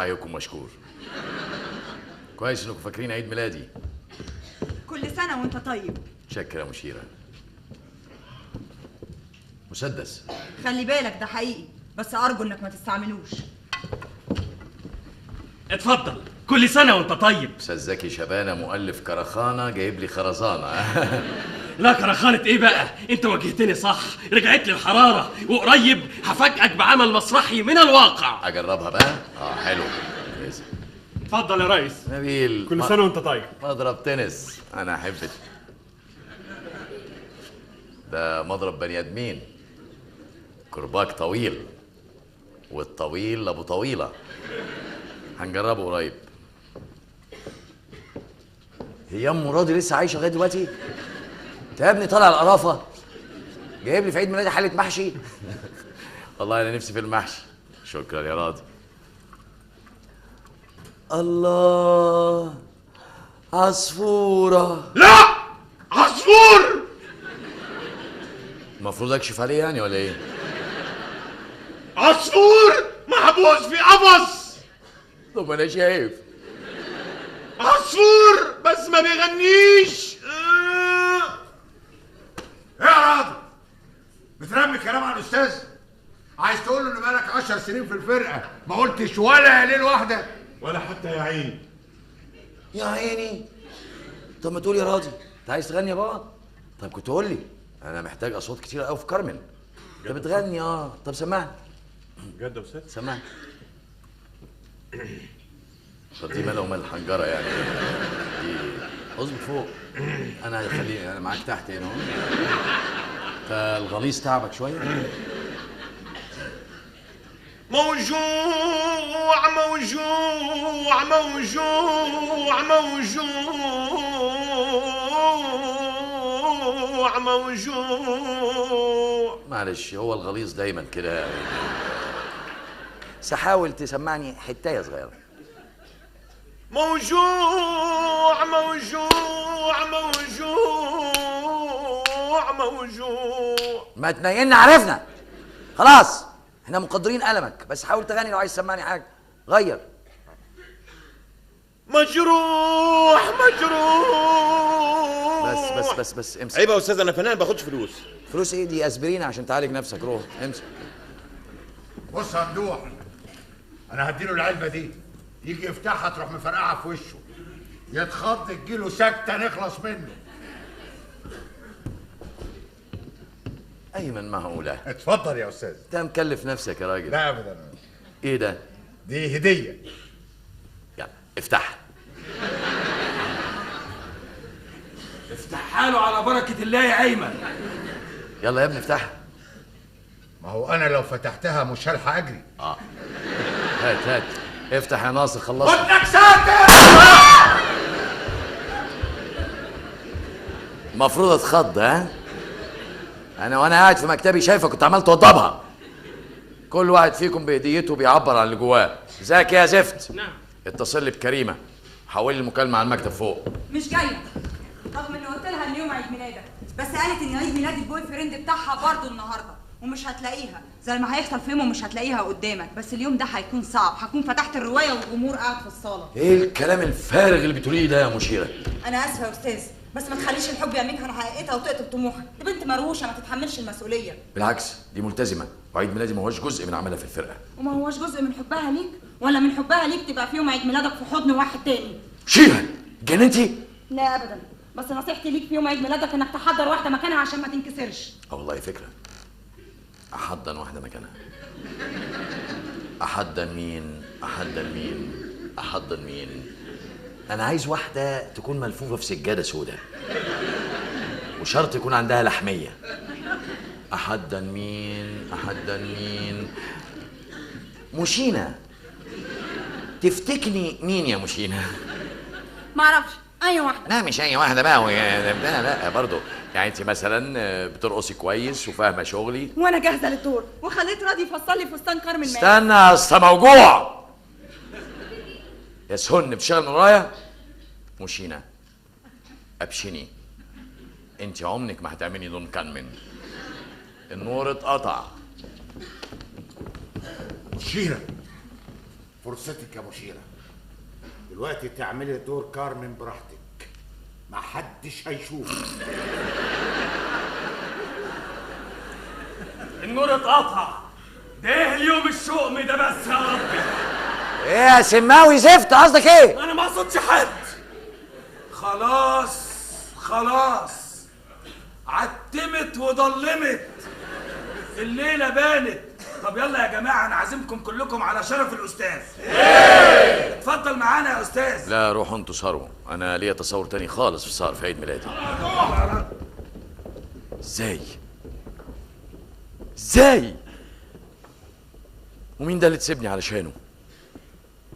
سعيكم مشكور. كويس انكم فاكرين عيد ميلادي. كل سنة وانت طيب. شكرا يا مشيرة. مسدس. خلي بالك ده حقيقي، بس أرجو إنك ما تستعملوش. اتفضل، كل سنة وانت طيب. أستاذ زكي شبانة مؤلف كرخانة جايب لي خرزانة. لا كرخانة ايه بقى؟ انت واجهتني صح، رجعت لي الحرارة، وقريب هفاجئك بعمل مسرحي من الواقع. أجربها بقى؟ حلو. اتفضل يا ريس. نبيل، كل سنة وانت طيب. مضرب تنس، أنا أحب ده مضرب بني آدمين. كرباج طويل، والطويل أبو طويلة. هنجربه قريب. هي ام راضي لسه عايشه لغايه دلوقتي؟ انت يا ابني طالع القرافه جايب لي في عيد ميلادي حله محشي. والله انا نفسي في المحشي. شكرا يا راضي. الله، عصفوره. لا، عصفور. المفروض اكشف عليه يعني ولا ايه؟ عصفور محبوس في قفص. طب انا شايف عصفور بس ما بيغنيش. ايه يا راضي؟ بترمي كلام على الاستاذ؟ عايز تقول له ان بقالك 10 سنين في الفرقه ما قلتش ولا ليله واحده؟ ولا حتى يا عيني. يا عيني. طب ما تقول يا راضي، انت عايز تغني يا بابا؟ طب كنت قول لي، انا محتاج اصوات كتير قوي في كارمن. انت بتغني طب سمعني. بجد يا استاذ؟ سمعني. طب دي مالها ومال الحنجره يعني؟ دي اظبط فوق. انا معاك تحت هنا اهو. انت الغليظ تعبك شويه. موجوع موجوع موجوع موجوع موجوع. معلش، هو الغليظ دايما كده. سحاول تسمعني حتايه صغيره. موجوع موجوع موجوع موجوع. ما تنيلنا، عرفنا خلاص، احنا مقدرين ألمك، بس حاول تغني لو عايز تسمعني حاجه. غير. مجروح مجروح. بس امسك. عيب يا استاذ، انا فنان ما باخدش فلوس. فلوس ايه دي؟ اسبرين عشان تعالج نفسك. روح امسك. بص يا ممدوح، انا هديله العلبه دي، يجي يفتحها تروح مفرقعها في وشه، يتخض تجيله سكته نخلص منه. ايمن معقوله؟ اتفضل يا استاذ. انت مكلف نفسك يا راجل. لا ابدا. ايه ده؟ دي هديه. يلا افتحها. افتحها له على بركة الله يا أيمن. يلا يا ابني افتحها. ما هو انا لو فتحتها مش هلحق اجري. هات افتح يا ناصر. خلصت. ودك ساتر. المفروض اتخض. وانا قاعد في مكتبي شايفك كنت عمال توضبها. كل واحد فيكم بهديته بيعبر عن اللي جواه. ازيك يا زفت؟ نعم. اتصل لي بكريمه، حول لي المكالمه على المكتب فوق. مش جاية، رغم إني قلت لها إن يوم عيد ميلادك، بس قالت إن عيد ميلاد البوي فريند بتاعها برضه النهارده، ومش هتلاقيها زي ما هيحصل في يوم ومش هتلاقيها قدامك. بس اليوم ده هيكون صعب، هكون فتحت الرواية والجمهور قاعد في الصالة. ايه الكلام الفارغ اللي بتقوليه ده يا مشيره؟ أنا آسفة يا أستاذ، بس ما تخليش الحب يعميك عن حقيقتها وتقتل طموحك. دي بنت مروشة ما تتحملش المسؤولية. بالعكس، دي ملتزمه، وعيد ميلادي ما هوش جزء من عملها في الفرقه. وما هوش جزء من حبها ليك، ولا من حبها ليك تبقى في يوم عيد ميلادك في حضن واحد تاني. شيرة، جننتي؟ لا أبدا، بس نصيحتي ليك في يوم عيد ميلادك إنك تحضر واحدة مكانها عشان ما تنكسرش. والله فكره. احضن واحده مكانها. احضن مين؟ احضن مين؟ انا عايز واحده تكون ملفوفه في سجاده سوداء، وشرط يكون عندها لحميه. احضن مين؟ مشينة. تفتكني مين يا مشينة؟ معرفش، أي واحدة. لا مش أي واحدة بقى. لا برضه يعني أنت مثلا بترقصي كويس وفاهمة شغلي، وأنا جاهزة للدور، وخليت راضي يفصل لي فستان كارمن. استنى يا اسطى موجوع يا سهن، بتشتغل من ورايا. مشينة أبشني، أنت عمرك ما هتعملي لون كارمن. النور اتقطع. شيرة، فرصتك يا مشيرة، دلوقتي تعملي دور كارمن براحتك، محدش هيشوف. النور اتقطع، ده اليوم الشؤم ده بس يا ربي. ايه يا سماوي زفت، قصدك ايه؟ انا ما اقصدش حد. خلاص عتمت وضلمت، الليله بانت. طب يلا يا جماعه، انا عازمكم كلكم على شرف الاستاذ. اتفضل معانا يا استاذ. لا روحوا انتوا سهروا، انا ليا تصور تاني خالص في السهر في عيد ميلادي. ازاي ومين ده اللي تسيبني علشانه؟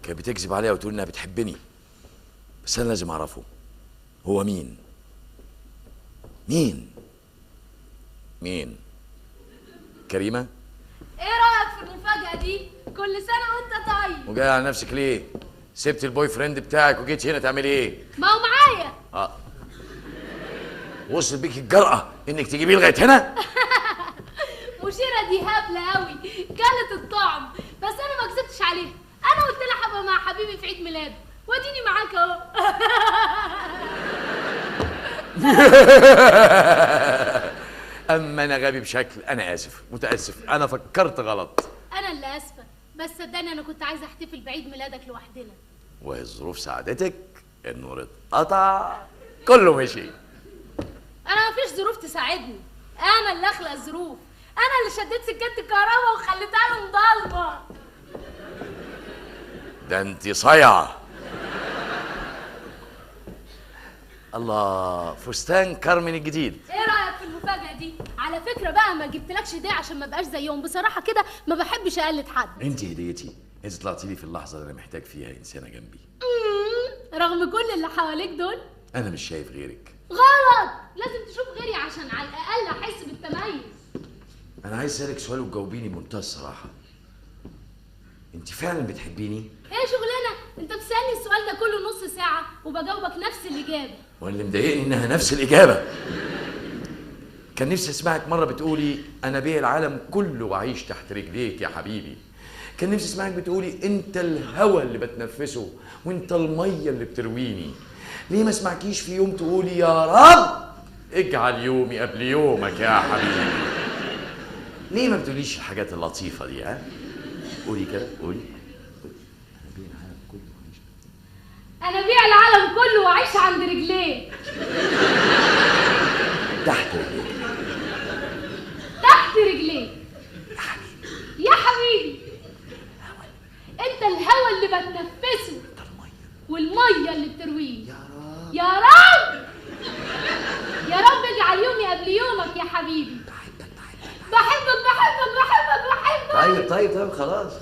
كانت بتكذب عليا وتقول انها بتحبني، بس انا لازم اعرفه هو مين. كريمه؟ ايه رايك في المفاجاه دي؟ كل سنه وانت طيب. وجاي على نفسك ليه؟ سبت البوي فريند بتاعك وجيت هنا تعملي ايه؟ ما هو معايا. وصل بيك الجرأة انك تجيبيه لغايه هنا؟ مشيرة دي هبله قوي، كانت الطعم، بس انا ما كذبتش عليها. انا قلت لها هبقى مع حبيبي في عيد ميلاده، واديني معاك اهو. اما انا غبي بشكل، انا اسف، متاسف، انا فكرت غلط. انا اللي اسفه، بس صدقني انا كنت عايزه احتفل بعيد ميلادك لوحدنا. والظروف ساعدتك، النور اتقطع، كله مشي. انا مفيش ظروف تساعدني، انا اللي اخلق الظروف. انا اللي شديت سكه الكهرباء وخليتها له مضلمه. ده انت صايعه. الله، فستان كارمن الجديد. ايه رايك في المفاجاه دي؟ على فكره بقى ما جبتلكش هديه عشان ما بقاش زيهم، بصراحه كده ما بحبش اقلد حد. انت هديتي، انت طلعتي لي في اللحظه اللي انا محتاج فيها انسانه جنبي. رغم كل اللي حواليك دول. انا مش شايف غيرك. غلط، لازم تشوف غيري عشان على الاقل احس بالتميز. انا عايز اسالك سؤال وتجاوبيني بمنتهى الصراحه. انت فعلا بتحبيني؟ ايه شغلنا؟ انت بتسالني السؤال ده كله نص ساعه وبجاوبك نفس الاجابه. واللي مضايقني انها نفس الاجابه. كان نفسي اسمعك مره بتقولي انا بيع العالم كله واعيش تحت رجليك يا حبيبي. كان نفسي اسمعك بتقولي انت الهوى اللي بتنفسه وانت الميه اللي بترويني. ليه ما اسمعكيش في يوم تقولي يا رب اجعل يومي قبل يومك يا حبيبي؟ ليه ما بتقوليش الحاجات اللطيفه دي؟ قولي كده، قولي. انا بيع العالم كله واعيش عند رجليه. تحت رجليك. تحت رجليه يا حبيبي. انت الهوى اللي بتنفسه والميه اللي بترويه. يا رب يا رب اجعل يومي قبل يومك يا حبيبي. بحبك بحبك بحبك بحبك. طيب خلاص.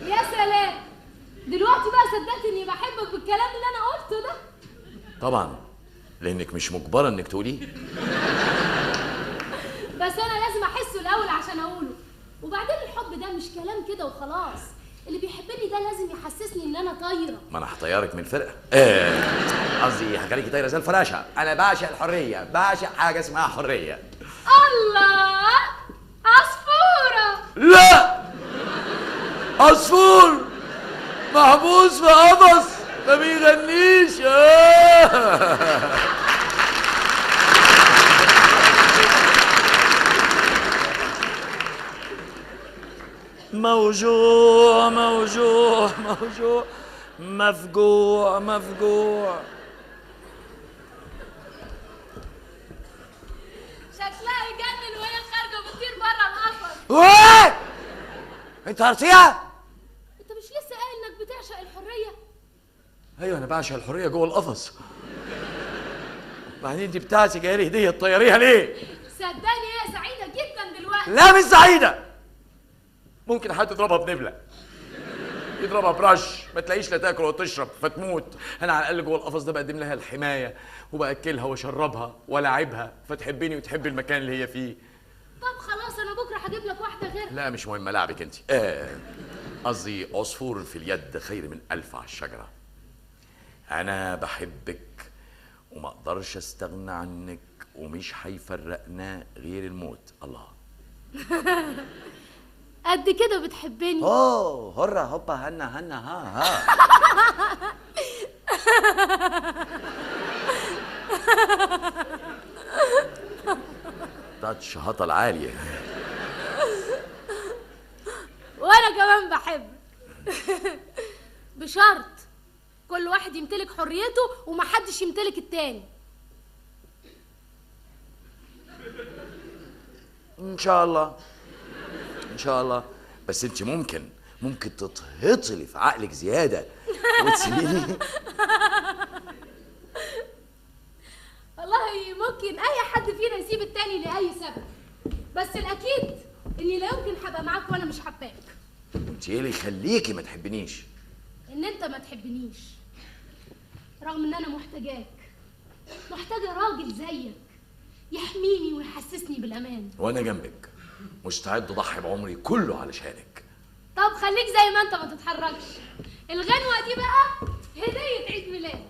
يا سلام، دلوقتي بقى صدقت اني بحبك بالكلام اللي انا قلته ده؟ طبعا، لانك مش مجبره انك تقوليه. بس انا لازم احسه الاول عشان اقوله. وبعدين الحب ده مش كلام كده وخلاص، اللي بيحبني ده لازم يحسسني ان انا طايره. ما انا هطيرك من الفرقه. قصدي هخليكي طايره زي الفراشه. انا بعشق الحريه، بعشق حاجه اسمها حريه. الله، عصفوره. لا، عصفور محبوس في قفص ما بيغنيش. موجوع موجوع موجوع، مفجوع مفجوع. شكلها يجنن وهي خارجه بتطير بره القفص. ايه؟ انت عرفتيها؟ انت مش لسه قايل انك بتعشق الحريه؟ ايوه انا بعشق الحريه جوه القفص. بعدين دي بتاعتي جايه لي هديه تطيريها ليه؟ صدقني هي سعيده جدا دلوقتي. لا مش سعيده. ممكن حد يضربها بنبله، يضربها برش، ما تلاقيش لا تاكل ولا تشرب فتموت. انا على الاقل جوه القفص ده بقدم لها الحمايه وباكلها واشربها ولاعبها فتحبني وتحب المكان اللي هي فيه. طب خلاص انا بكره هجيب لك واحده غيرها. لا مش مهم، لعبك انت. قصدي عصفور في اليد خير من 1000 على الشجره. انا بحبك وما اقدرش استغنى عنك، ومش هيفرقنا غير الموت. الله. قد كده بتحبني؟ هرة هوبا هنا هنا ها. تاتش هطل عالية. وانا كمان بحب. بشرط كل واحد يمتلك حريته ومحدش يمتلك التاني. ان شاء الله ان شاء الله. بس انت ممكن تتهطلي في عقلك زياده وتسيبيني. والله ممكن اي حد فينا يسيب التاني لاي سبب، بس الاكيد اني لا يمكن هبقى معاك وانا مش حباك. انت ايه اللي يخليكي ما تحبنيش؟ ان انت ما تحبنيش رغم ان انا محتاجه راجل زيك يحميني ويحسسني بالامان. وانا جنبك مستعد اضحي بعمري كله علشانك. طب خليك زي ما انت، ما تتحركش. الغنوه دي بقى هديه عيد ميلاد.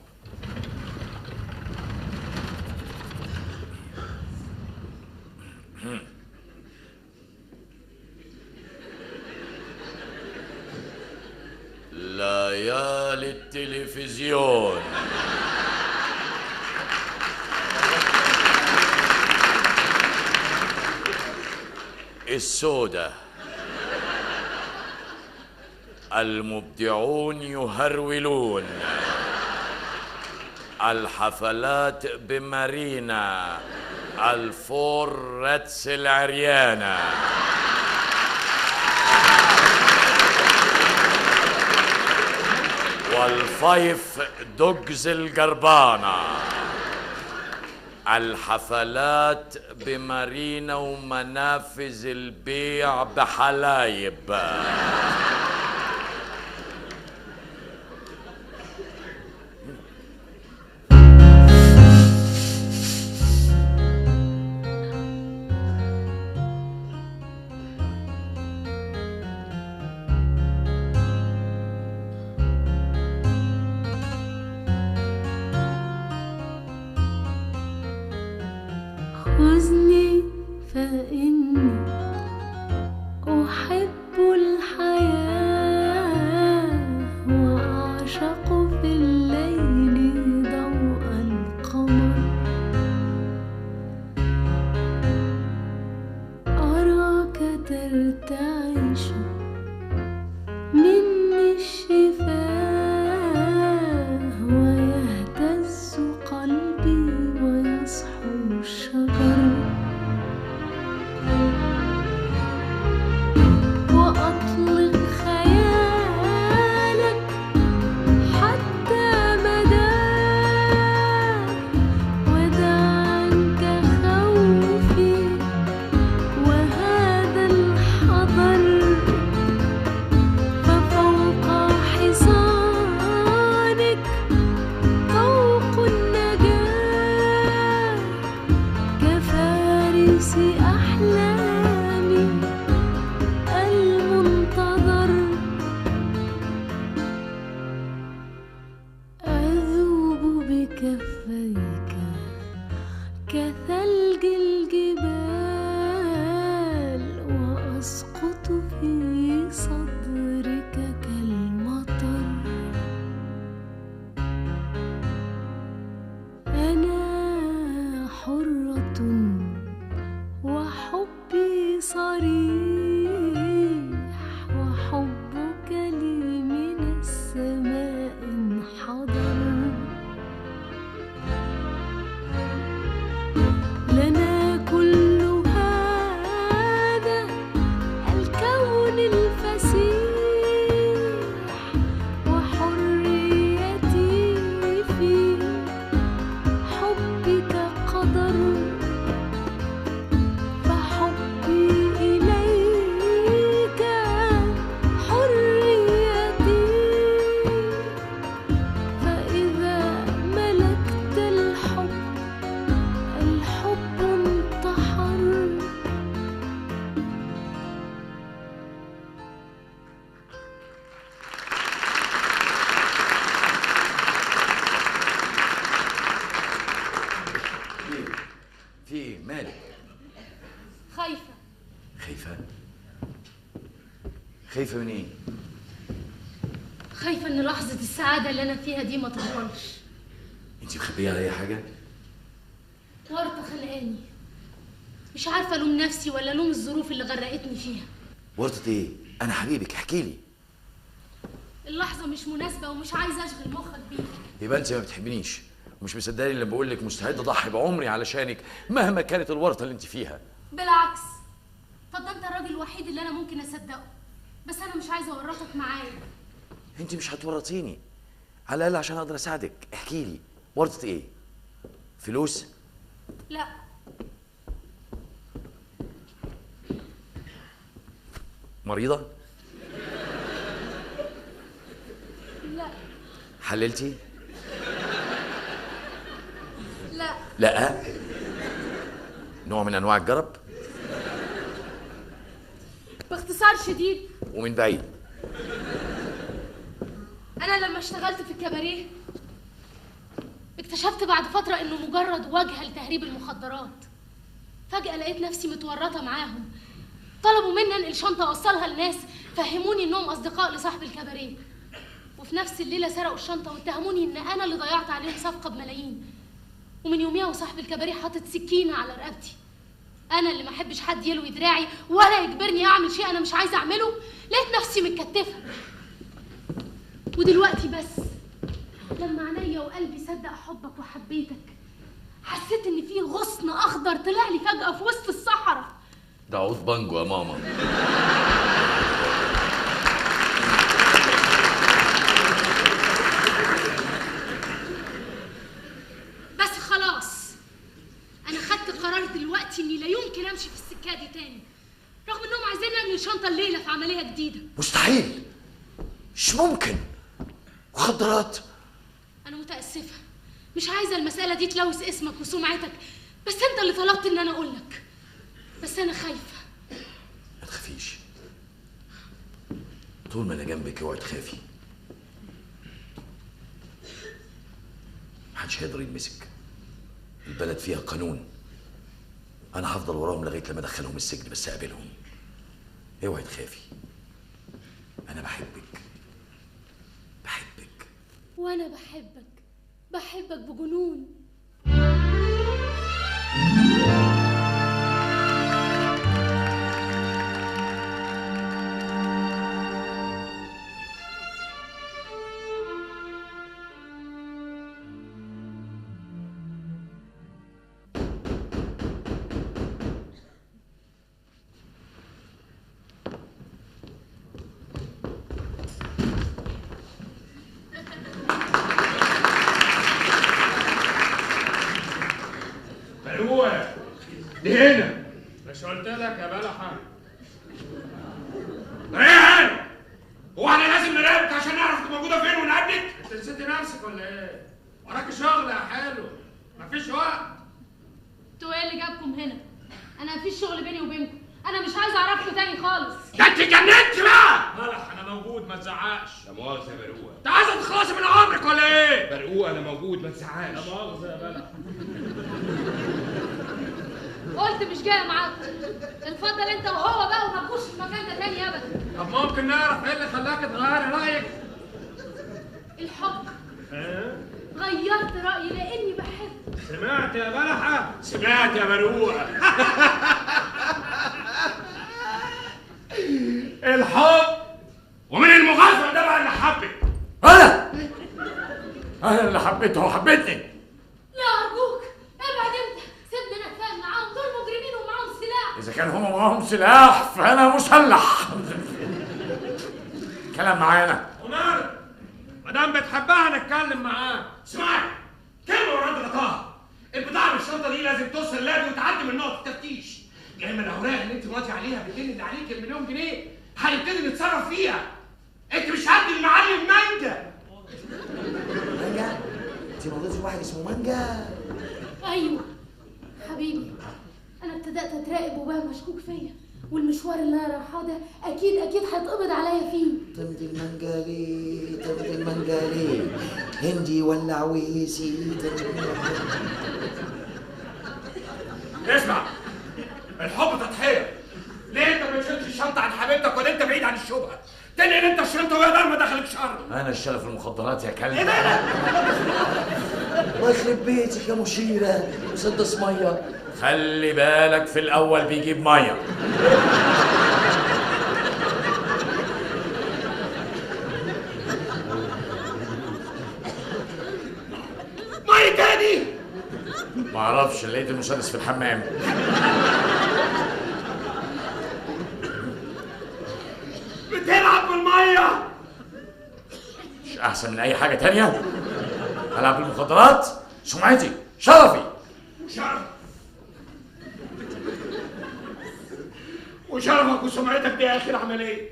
ليالي التلفزيون. السودة. المبدعون يهرولون. الحفلات بمارينا. الفور رتس العريانة. والفايف دوجز الجربانة. الحفلات بمارينا ومنافذ البيع بحلايب. خذني فإني أحب الحياة وأعشق في الليل ضوء القمر. أراك ترتعش مني الشفاه ويهتز قلبي ويصحو الشجر. خايفه من ايه؟ خايفه ان لحظه السعاده اللي انا فيها دي ما تطولش. انت مخبيه على اي حاجه؟ ورطه خلقاني، مش عارفه الوم نفسي ولا الوم الظروف اللي غرقتني فيها. ورطه ايه؟ انا حبيبك، احكي لي. اللحظه مش مناسبه ومش عايزه اشغل مخك بيها. يبقى انت ما بتحبنيش ومش مصدقاني لما بقول لك مستعد اضحي بعمري علشانك مهما كانت الورطه اللي انت فيها. بالعكس، طب ده انت الراجل الوحيد اللي انا ممكن اصدقه، بس انا مش عايزه اورطك معايا. انت مش هتورطيني، على الاقل عشان اقدر اساعدك. احكي لي، ورطه ايه؟ فلوس؟ لا. مريضه؟ لا. حللتي؟ لا. لا. نوع من انواع الجرب؟ باختصار شديد ومن بعيد. انا لما اشتغلت في الكباريه اكتشفت بعد فتره انه مجرد واجهه لتهريب المخدرات. فجاه لقيت نفسي متورطه معاهم. طلبوا مني انقل شنطه اوصلها لناس فهموني انهم اصدقاء لصاحب الكباريه، وفي نفس الليله سرقوا الشنطه واتهموني ان انا اللي ضيعت عليهم صفقه بملايين. ومن يوميها وصاحب الكباريه حاطط سكينه على رقبتي. انا اللي ما احبش حد يلوي دراعي ولا يجبرني اعمل شيء انا مش عايزه اعمله، لقيت نفسي متكتفه. ودلوقتي بس لما عينيا وقلبي صدق حبك وحبيتك حسيت ان في غصن اخضر طلع لي فجاه في وسط الصحراء. ده عود بانجو يا ماما. بس خلاص انا خدت قرار دلوقتي اني لا يمكن امشي في السكه دي تاني، رغم انهم عايزين انقل شنطه الليله في عمليه جديده. مستحيل، مش ممكن. مخدرات؟ انا متاسفه، مش عايزه المساله دي تلوث اسمك وسمعتك، بس انت اللي طلبت ان انا اقول لك. بس انا خايفه. ما تخافيش، طول ما انا جنبك اوعي تخافي. محدش هيقدر يلمسك، البلد فيها قانون. انا هفضل وراهم لغايه لما ادخلهم السجن، بس اقابلهم. اوعي تخافي، انا بحبك بحبك. وانا بحبك بجنون. دي هنا. مش قلت لك يا بلحة؟ ايه هنا؟ هو احنا لازم نراقبك عشان نعرف انت موجوده فين ونقابلك؟ انت نسيتي نفسك ولا ايه؟ وراك شغل يا حلو، مفيش وقت. انتوا ايه اللي جابكم هنا؟ انا مفيش شغل بيني وبينكم، انا مش عايزه اعرفكم تاني خالص. ده انت اتجننتي بقى! بلح انا موجود ما تزعقش. لا مؤاخذة يا برقوقة. انت عايزه تخلصي من عمرك ولا ايه؟ برقوقة أنا موجود ما تزعقش. لا مؤاخذة يا بلح. قلت مش جايه معاكم. اتفضل انت وهو بقى وما تجوش في المكان ده تاني ابدا. طب ممكن نعرف ايه اللي خلاك تغيري رايك؟ الحب. ايه؟ غيرت رايي لاني بحب. سمعت يا بلحة؟ سمعت يا برقوقة. الحب ومن المغفل ده بقى اللي حبك. انا اللي حبيته وحبيتني. لا ارجوك ابعد انت، سيبني انا اتفاهم معاهم، دول مجرمين ومعاهم سلاح. اذا كان هم معاهم سلاح فانا مسلح. كلام معانا. ومالك؟ ما دام بتحبها نتكلم معاك. اسمعي كلمة ورد لطاها. البضاعة من الشنطة دي لازم توصل اللابي وتعدي من نقطة التفتيش. يا اما الاوراق اللي انت ماضي عليها بالدين اللي عليك المليون جنيه هنبتدي نتصرف فيها. انت مش هدي المعلم مانجا. مانجا؟ انت موضوعتي واحد اسمه مانجا؟ ايوه حبيبي، انا ابتدات اتراقب وبقى مشكوك فيا، والمشوار اللي انا رايحاه ده اكيد هيتقبض عليا فيه. طمد المانجا ليه؟ طمد المانجا ليه؟ هندي ولا عويسي؟ اسمع، الحب تضحية. ليه انت ما بتشيلش الشنطة عن حبيبتك ولا انت بعيد عن الشبهة؟ تنقل انت الشنطه ويا دار ما دخلك شر. انا اشتغل في المخدرات يا كلب. ايه ده؟ الله يخرب بيتك يا مشيره مسدس ميه. خلي بالك في الاول بيجيب ميه. ميه تاني؟ ما اعرفش، لقيت المسدس في الحمام. بتلعب بالميه؟ مش احسن من اي حاجه تانية؟ العب بالمخدرات؟ سمعتي، شرفي. شرف وشرفك وسمعتك دي اخر عمليه.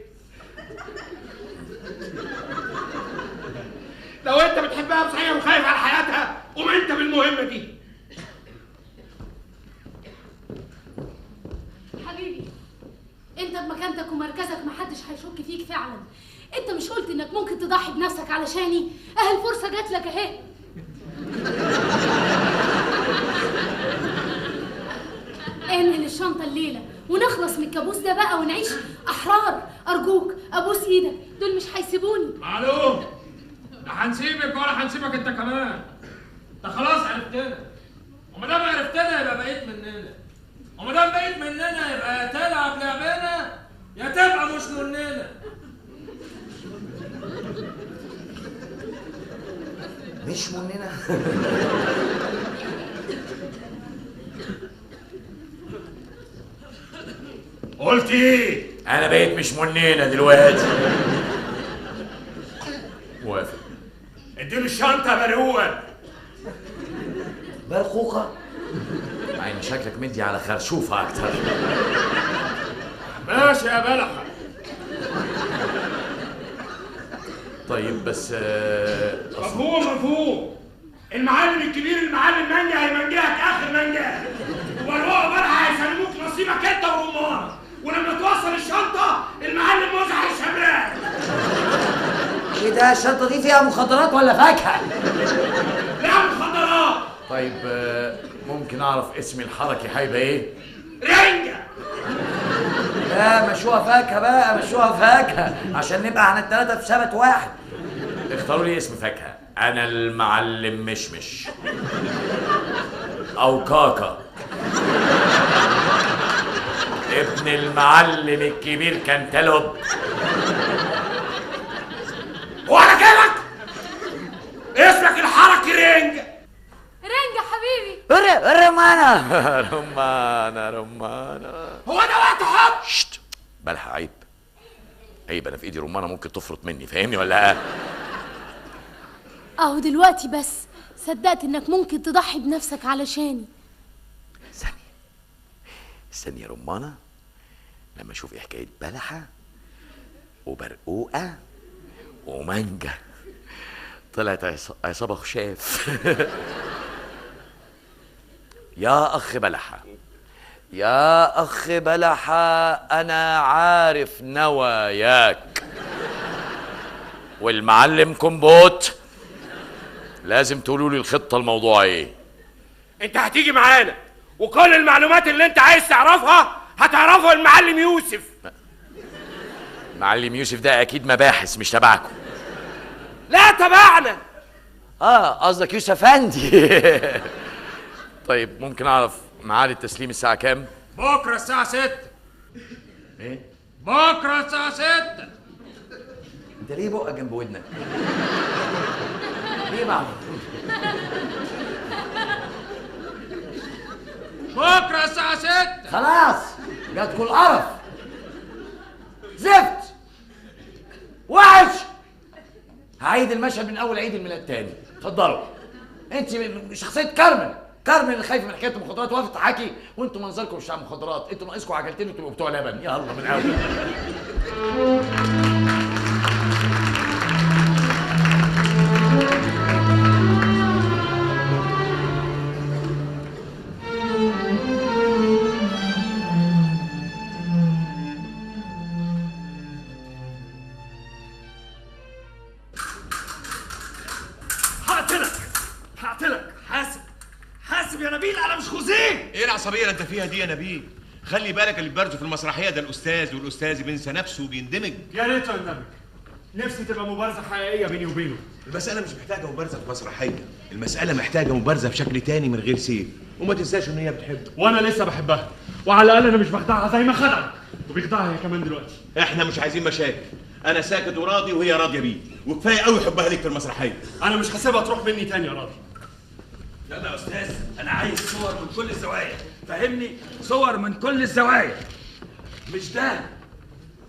لو انت بتحبها بصحيح وخايف على حياتها قوم انت بالمهمه دي. حبيبي انت بمكانتك ومركزك محدش هيشك فيك فعلا. انت مش قلت انك ممكن تضحي بنفسك علشاني؟ الفرصه جات لك اهي. انقل الشنطه الليله ونخلص من الكابوس ده بقى ونعيش احرار. ارجوك ابوس ايدك، دول مش هيسيبوني. معلوم، لا هنسيبك ولا هنسيبك انت كمان. انت خلاص عرفتنا، وما دام عرفتنا يبقى بقيت مننا، وما دام بقيت مننا يبقى يا تلعب لعبنا يا تبقى مش مننا. مش مننا. قلت ايه؟ انا بقيت مش مننا دلوقتي. موافق. اديله الشنطه يا برقوق. برقوقه؟ مع ان شكلك مدي على خرشوفه اكتر. ماشي يا بلحه. طيب بس مفهوم. المعلم الكبير المعلم منجا هيمنجاك اخر منجا، وبرقوق بلحه هيسلموك نصيبك انت ورمان، ولما توصل الشنطه المعلم موزع هيشبراك. ايه ده؟ الشنطه دي فيها مخدرات ولا فاكهه؟ لا مخدرات. طيب ممكن اعرف اسم الحركي هيبقى ايه؟ رنجه. لا مشوها فاكهه بقى، مشوها فاكهه عشان نبقى احنا الثلاثه في سبت واحد. اختاروا لي اسم فاكهه. انا المعلم مشمش او كاكا، ابن المعلم الكبير كنتالوب. وعلى كيفك اسمك الحركي رنجه. رنجة حبيبي. رمانة. هو ده وقت حب؟ شت بلحق. عيب انا في ايدي رمانة ممكن تفرط مني، فاهمني ولا؟ اهو دلوقتي بس صدقت انك ممكن تضحي بنفسك علشاني. استني يا رمانة لما اشوف ايه حكاية بلحة وبرقوقة ومانجا. طلعت عصابة خشاف. يا اخ بلحة انا عارف نواياك، والمعلم كومبوت لازم تقولوا لي الخطة الموضوع ايه. انت هتيجي معانا وكل المعلومات اللي انت عايز تعرفها هتعرفها المعلم يوسف. معلم يوسف ده اكيد مباحث مش تبعكم. لا تبعنا. قصدك يوسف افندي. طيب ممكن اعرف ميعاد التسليم الساعة كام؟ بكره الساعة 6. ايه؟ بكره الساعة 6. انت ليه بقى جنب ودنك؟ ليه بقى؟ بكره الساعة 6. خلاص جاتكوا القرف. زفت وحش. هعيد المشهد من اول عيد الميلاد تاني. اتفضلوا. انت شخصيه كارمن اللي خايفه من حكايه المخدرات وقفت تحكي، وانتوا منظركم مش بتاع مخدرات، انتوا ناقصكم عجلتين وتبقوا بتوع لبن. يلا من اول. هقتلك. حاسب يا نبيل، انا مش خوزين. ايه العصبيه اللي انت فيها دي يا نبيل؟ خلي بالك اللي بيبرزوا في المسرحيه ده الاستاذ، والاستاذ بينسى نفسه وبيندمج. يا ريت يندمج. نفسي تبقى مبارزه حقيقيه بيني وبينه. المسألة مش محتاجة مبارزة في مسرحية، المسألة محتاجة مبارزة بشكل تاني من غير سيف، وما تنساش ان هي بتحبك. وانا لسه بحبها، وعلى الاقل انا مش بخدعها زي ما خدعك، وبيخدعها هي كمان دلوقتي. احنا مش عايزين مشاكل، انا ساكت وراضي وهي راضية بيه، وكفاية قوي حبها ليك في المسرحية. انا مش هسيبها تروح مني تاني يا راضي. يلا يا استاذ، انا عايز صور من كل الزوايا، فهمني؟ صور من كل الزوايا. مش ده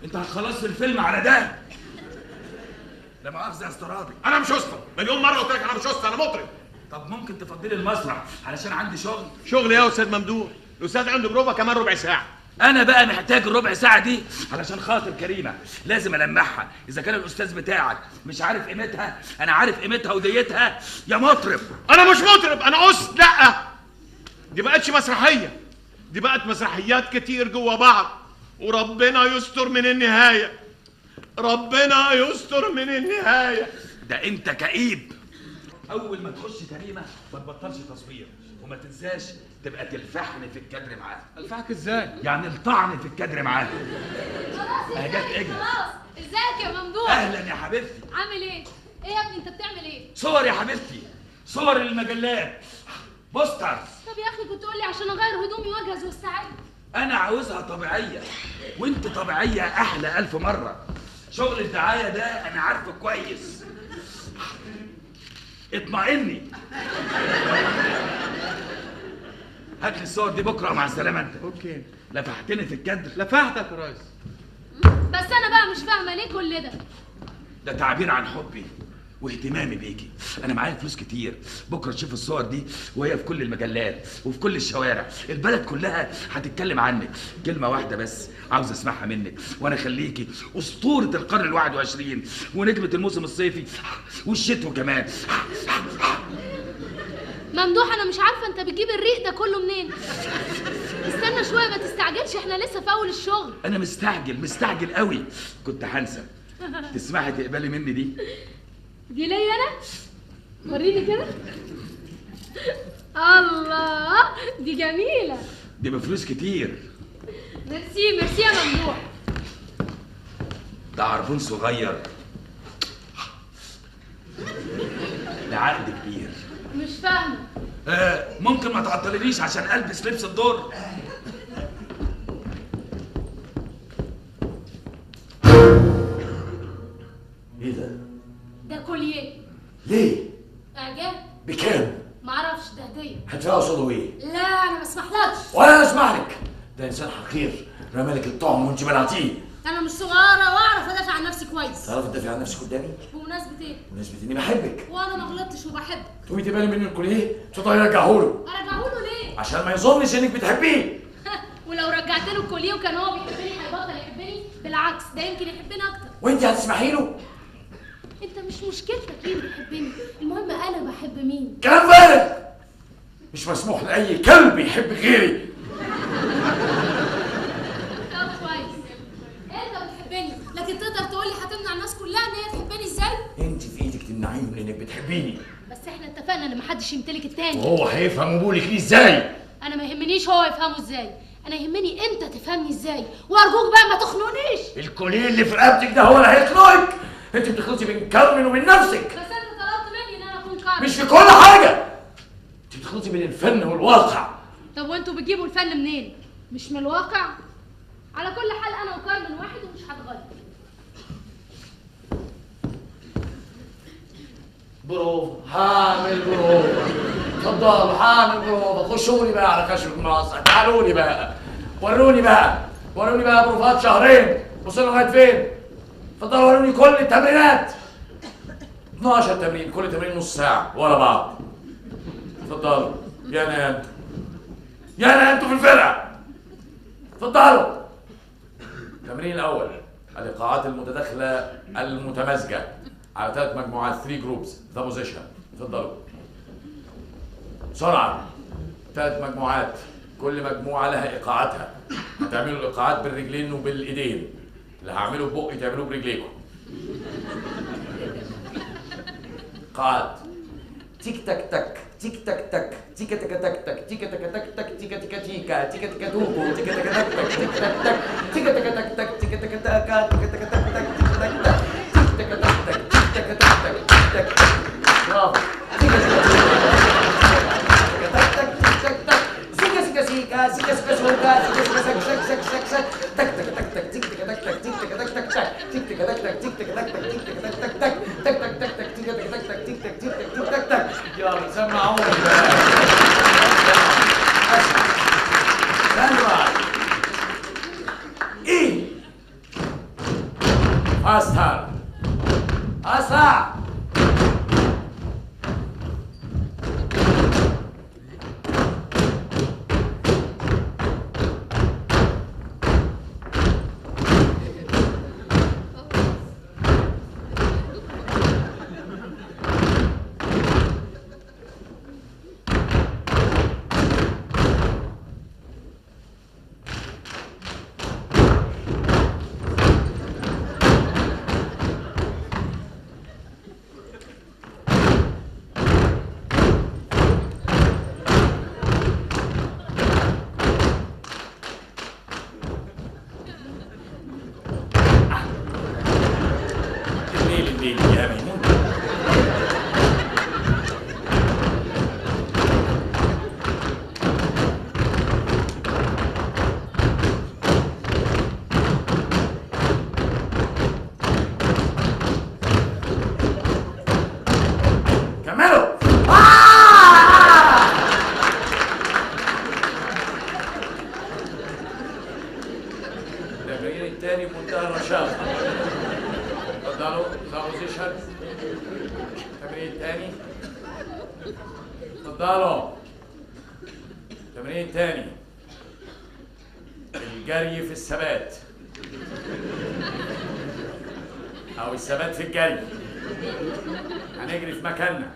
انت هتخلص الفيلم على ده؟ لا مؤاخذه يا استاذ راضي. انا مش اسطى، مليون مره قلت لك انا مش اسطى، انا مطرب. طب ممكن تفضلي المسرح علشان عندي شغل؟ شغل يا استاذ ممدوح؟ الاستاذ عنده بروفه كمان ربع ساعه. انا بقى محتاج الربع ساعه دي علشان خاطر كريمه، لازم المعها. اذا كان الاستاذ بتاعك مش عارف قيمتها، انا عارف قيمتها وديتها يا مطرب. انا مش مطرب، انا اسطى. لا، دي بقتش مسرحيه، دي بقت مسرحيات كتير جوا بعض، وربنا يستر من النهايه، ربنا يستر من النهايه. ده انت كئيب. اول ما تخش كريمه ما تبطلش تصوير، وما تنساش تبقى تلفحني في الكادر معاها. الفحك ازاي؟ يعني الطعن في الكادر معاها. اهجت اجهز. خلاص. ازيك يا ممدوح؟ اهلا يا حبيبتي. عامل ايه؟ ايه يا ابني انت بتعمل ايه؟ صور يا حبيبتي، صور للمجلات، بوسترز. طب يا اخي كنت قول لي عشان اغير هدومي واجهز واستعد. انا عاوزها طبيعيه، وانت طبيعيه احلى 1000 مره. شغل الدعايه ده انا عارفه كويس. اطمئني. هات لي الصور دي بكره ومع السلامه انت. اوكي. لفحتني في الكادر. لفحتك يا ريس. بس انا بقى مش فاهمه ليه كل ده. ده تعبير عن حبي واهتمامي بيكي. انا معايا فلوس كتير، بكره تشوف الصور دي وهي في كل المجلات وفي كل الشوارع، البلد كلها هتتكلم عنك. كلمه واحده بس عاوز اسمعها منك، وانا خليكي اسطوره القرن ال21 ونجمه الموسم الصيفي والشتوي كمان. ممدوح انا مش عارفه انت بتجيب الريق ده كله منين. استنى شويه ما تستعجلش، احنا لسه في اول الشغل. انا مستعجل قوي، كنت هنسى. تسمحي تقبلي مني دي؟ دي ليا انا؟ وريني كده. الله دي جميله. دي بفلوس كتير. ميرسي يا ممدوح. ده عربون صغير، ده عقد كبير. مش فاهمه. ممكن ما تعطلنيش عشان البس لبس الدور؟ ايه ده؟ ده كوليه. ليه؟ اعجاب؟ بكام؟ معرفش، ده هديه. هدفعه قصاده ايه؟ لا انا ما اسمحلكش. ولا اسمح لك، ده انسان حقير رمالك الطعم وانت بلعتيه. انا مش صغيره واعرف ادافع عن نفسي كويس. تعرف تدافع عن نفسك قدامي؟ بمناسبه ايه؟ بمناسبة اني بحبك. وانا ما غلطتش وبحبك. تقومي تبالي منه الكوليه تفضلي رجعهوله. ارجعهوله ليه؟ عشان ما يظنش انك بتحبيه. ولو رجعت له الكوليه وكان هو بيحبني هيبطل يحبني؟ بالعكس ده يمكن يحبني اكتر. وانت هتسمحي له؟ انت مش مشكلتك مين بيحبني، المهم انا بحب مين. كلام فارغ، مش مسموح لاي كلب يحب غيري. طب كويس، انت بتحبني، لكن تقدر تقول لي هتمنع الناس كلها ان هي تحبني ازاي؟ انت في ايدك تمنعيهم لانك بتحبيني. بس احنا اتفقنا ان محدش يمتلك التاني. وهو هيفهم قبولك ليه ازاي؟ انا ما يهمنيش هو يفهمه ازاي، انا يهمني انت تفهمني ازاي، وارجوك بقى ما تخنقنيش. الكوليه اللي في رقبتك ده هو اللي هيخنقك. انت بتخلصي من كارمن ومن نفسك. بس انت طلبت مني ان انا اكون كارم. مش في كل حاجه، انت بتخلطي بين الفن والواقع. طب وانتوا بتجيبوا الفن منين؟ مش من الواقع؟ على كل حال انا وكارمن واحد ومش هتغير. بروفا، هعمل بروفا. اتفضلوا هعمل بروفا. خشوا لي بقى على كشف المنصه، تعالوا لي بقى، وروني بقى بروفات شهرين وصلنا لغايه فين؟ اتفضلوا وروني كل التمرينات. 12 تمرين، كل تمرين نص ساعه ورا بعض. اتفضلوا يا انتوا في الفرقه. اتفضلوا. التمرين الاول الايقاعات المتداخله المتمازجه على 3 مجموعات، 3 جروبس، ذا بوزيشن. اتفضلوا بسرعه. 3 مجموعات، كل مجموعه لها ايقاعاتها. هتعملوا الايقاعات بالرجلين وبالايدين، اللي هعمله ببقي تعملوه برجليكم. ايقاعات: تيك تك تك، تيك تك تك، تيكا تك تك تك، تيكا تك تك تك، تيكا تك تيكا، تيكا تك توكو، تيكا تك تك تك، تيك تك تك، تيكا تك تك تك، تيكا تك تك، تيكا تك تك تك، تيكا تك اسرع. التاني بمنتهى الرشاقة. اتفضلوا اطلعوا بوزيشن. التمرين التاني. اتفضلوا. التمرين التاني. الجري في الثبات. أو الثبات في الجري. هنجري في مكاننا.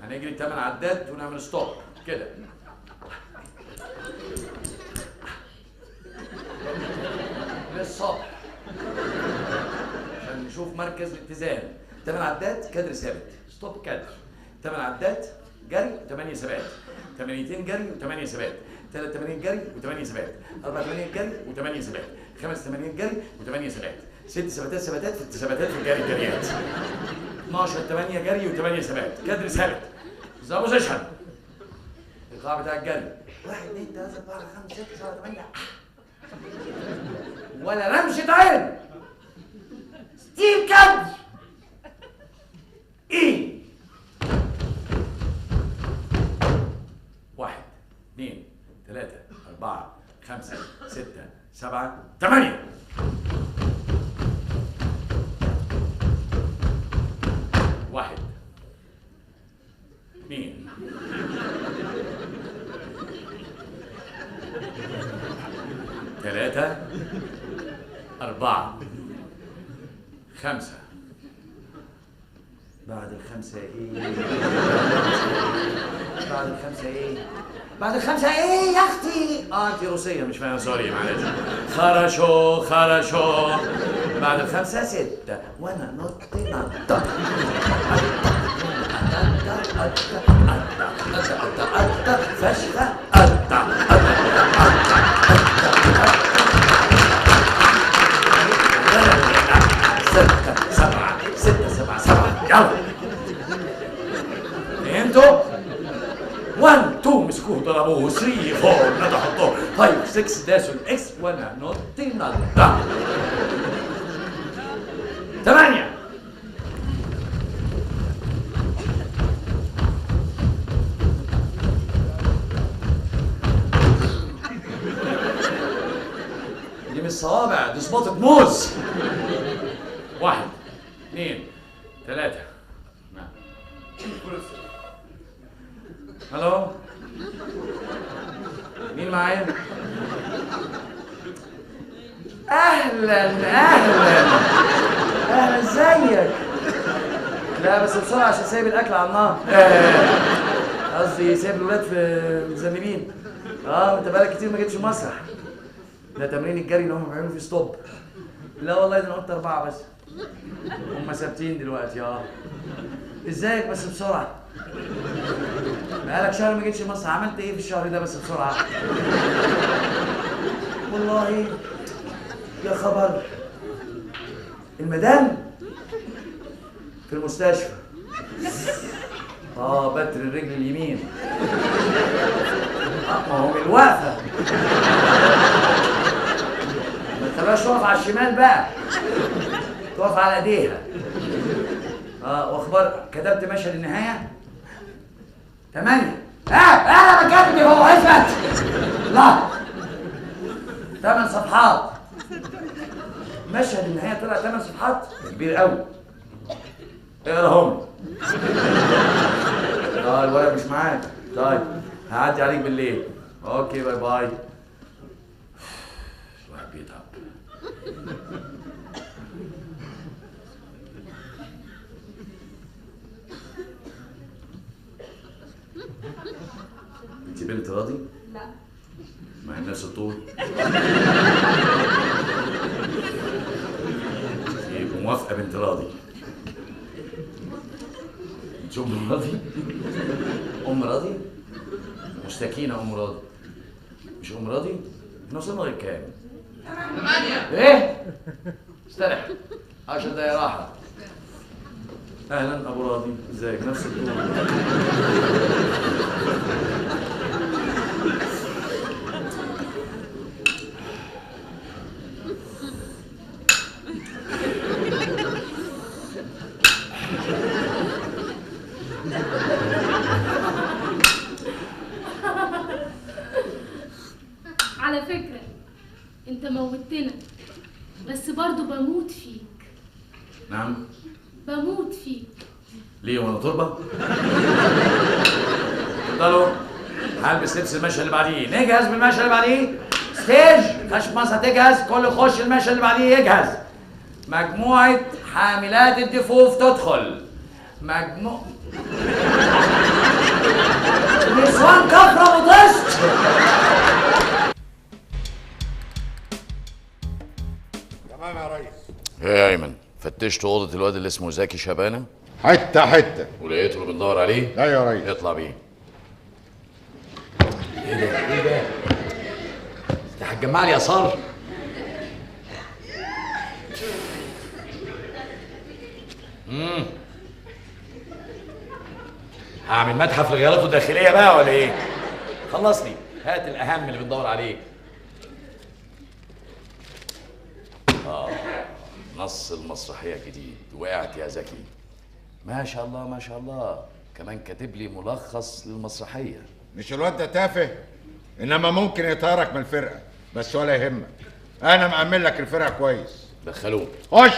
هنجري 8 عدات ونعمل ستوب كده. للصبح عشان نشوف مركز الاتزان. 8 عدات كادر ثابت، ستوب كادر. 8 عدات جري و8 ثبات. 8 جري و8 ثبات. 3 تمارين جري و8 ثبات. 4 تمارين جري و8 ثبات. 5 تمارين جري و8 ثبات. 6 ثباتات في الثباتات في الجري جريات. 12 8 جري و8 ثبات، كادر ثابت. ذا بوزيشن. القاع بتاع الجري 1 2 3 4 5 6 7 8 ولا رمشة عين. ستيف كادر. ايه 1 2 3 4 5 6 7 8. 1 2 3 4 5. بعد الخمسة ايه؟ بعد الخمسة ايه؟ بعد الخمسة ايه يا اختي؟ انت روسية مش فاهمة، سوري معلش. خرشو. بعد الخمسة 6 وانا نطي نطة. فشخة يلا فهمتوا؟ 1 2 مسكوه ضربوه، 3 4 نضحطوه، 5 6 داسوا الاكس وانا نطي نطة. 8 دي مش صوابع، دي صباطة موز. 1 2 3. الو مين معايا؟ اهلا ازيك؟ لا بس بسرعه عشان سايب الاكل على النار. قصدي سايب الولاد في متذنبين. انت بقالك كتير ما جيتش المسرح. ده تمرين الجري اللي هم بيعملوا فيه ستوب. لا والله ده انا قلت 4 بس. هم ثابتين دلوقتي. ازيك بس بسرعه؟ بقالك شهر ما جيتش مصر، عملت ايه في الشهر ده بس بسرعه؟ والله يا خبر. المدام في المستشفى. بتر الرجل اليمين. ما هو من الوقفه. ما تخليهاش تقف على الشمال بقى، تقف على ايديها. واخبار كتبت مشهد النهايه 8. انا بكتب هو اثبت. لا 8 صفحات. مشهد النهايه طلع 8 صفحات، كبير قوي. اقراهم. طيب الورق مش معاك. طيب هعدي عليك بالليل. اوكي باي باي. الواحد بيتعب. انت بنت راضي؟ لا. مع نفس الطول؟ يبقى موافقة بنت راضي. انت ام راضي؟ ام راضي؟ مستكينة ام راضي. مش ام راضي؟ احنا وصلنا لغاية كام؟ 8. ايه؟ استرح 10 دقايق راحة. اهلا ابو راضي، ازيك؟ نفس الطول. على فكرة انت موتنا، بس برضو بموت فيك. نعم؟ بموت فيك. ليه وانا تربة؟ اتفضلوا هلبس لبس المشهد اللي بعديه، نجهز بالمشهد اللي بعديه. ستيج كشف مصر تجهز، كل يخش المشهد اللي بعديه يجهز. مجموعة حاملات الدفوف تدخل. نسوان كفرة وطشت. تمام يا ريس. ايه يا ايمن، فتشت اوضه الواد اللي اسمه زكي شبانه؟ حته حته. ولقيته اللي بندور عليه؟ لا يا ريس. اطلع بيه. ايه ده؟ ايه ده؟ انت هتجمع لي يسار؟ هعمل متحف لغياراته الداخليه بقى ولا ايه؟ خلصني، هات الاهم اللي بندور عليه. نص المسرحيه جديد، وقعت يا زكي. ما شاء الله ما شاء الله، كمان كاتب لي ملخص للمسرحيه. مش الواد ده تافه؟ انما ممكن يطيرك من الفرقه، بس ولا يهمك، انا مأمن لك الفرقه كويس. دخلوه. خش.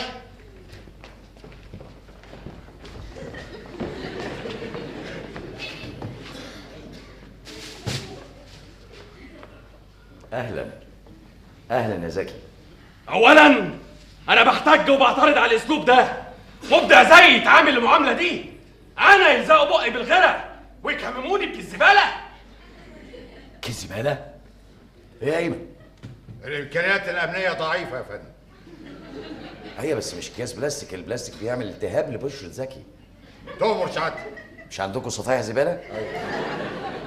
اهلا اهلا يا زكي. اولا انا بحتج وبعترض على الاسلوب ده. مبدع زي يتعامل المعامله دي؟ انا يلزقوا بقي بالغرق ويكمموني بكالزباله. كالزباله؟ ايه يا ايمن؟ الامكانيات الامنيه ضعيفه يا فندم. ايوه بس مش اكياس بلاستيك، البلاستيك بيعمل التهاب لبشرة زكي. تؤمر سعادتك. مش عندكم صفايح زباله؟ ايوه.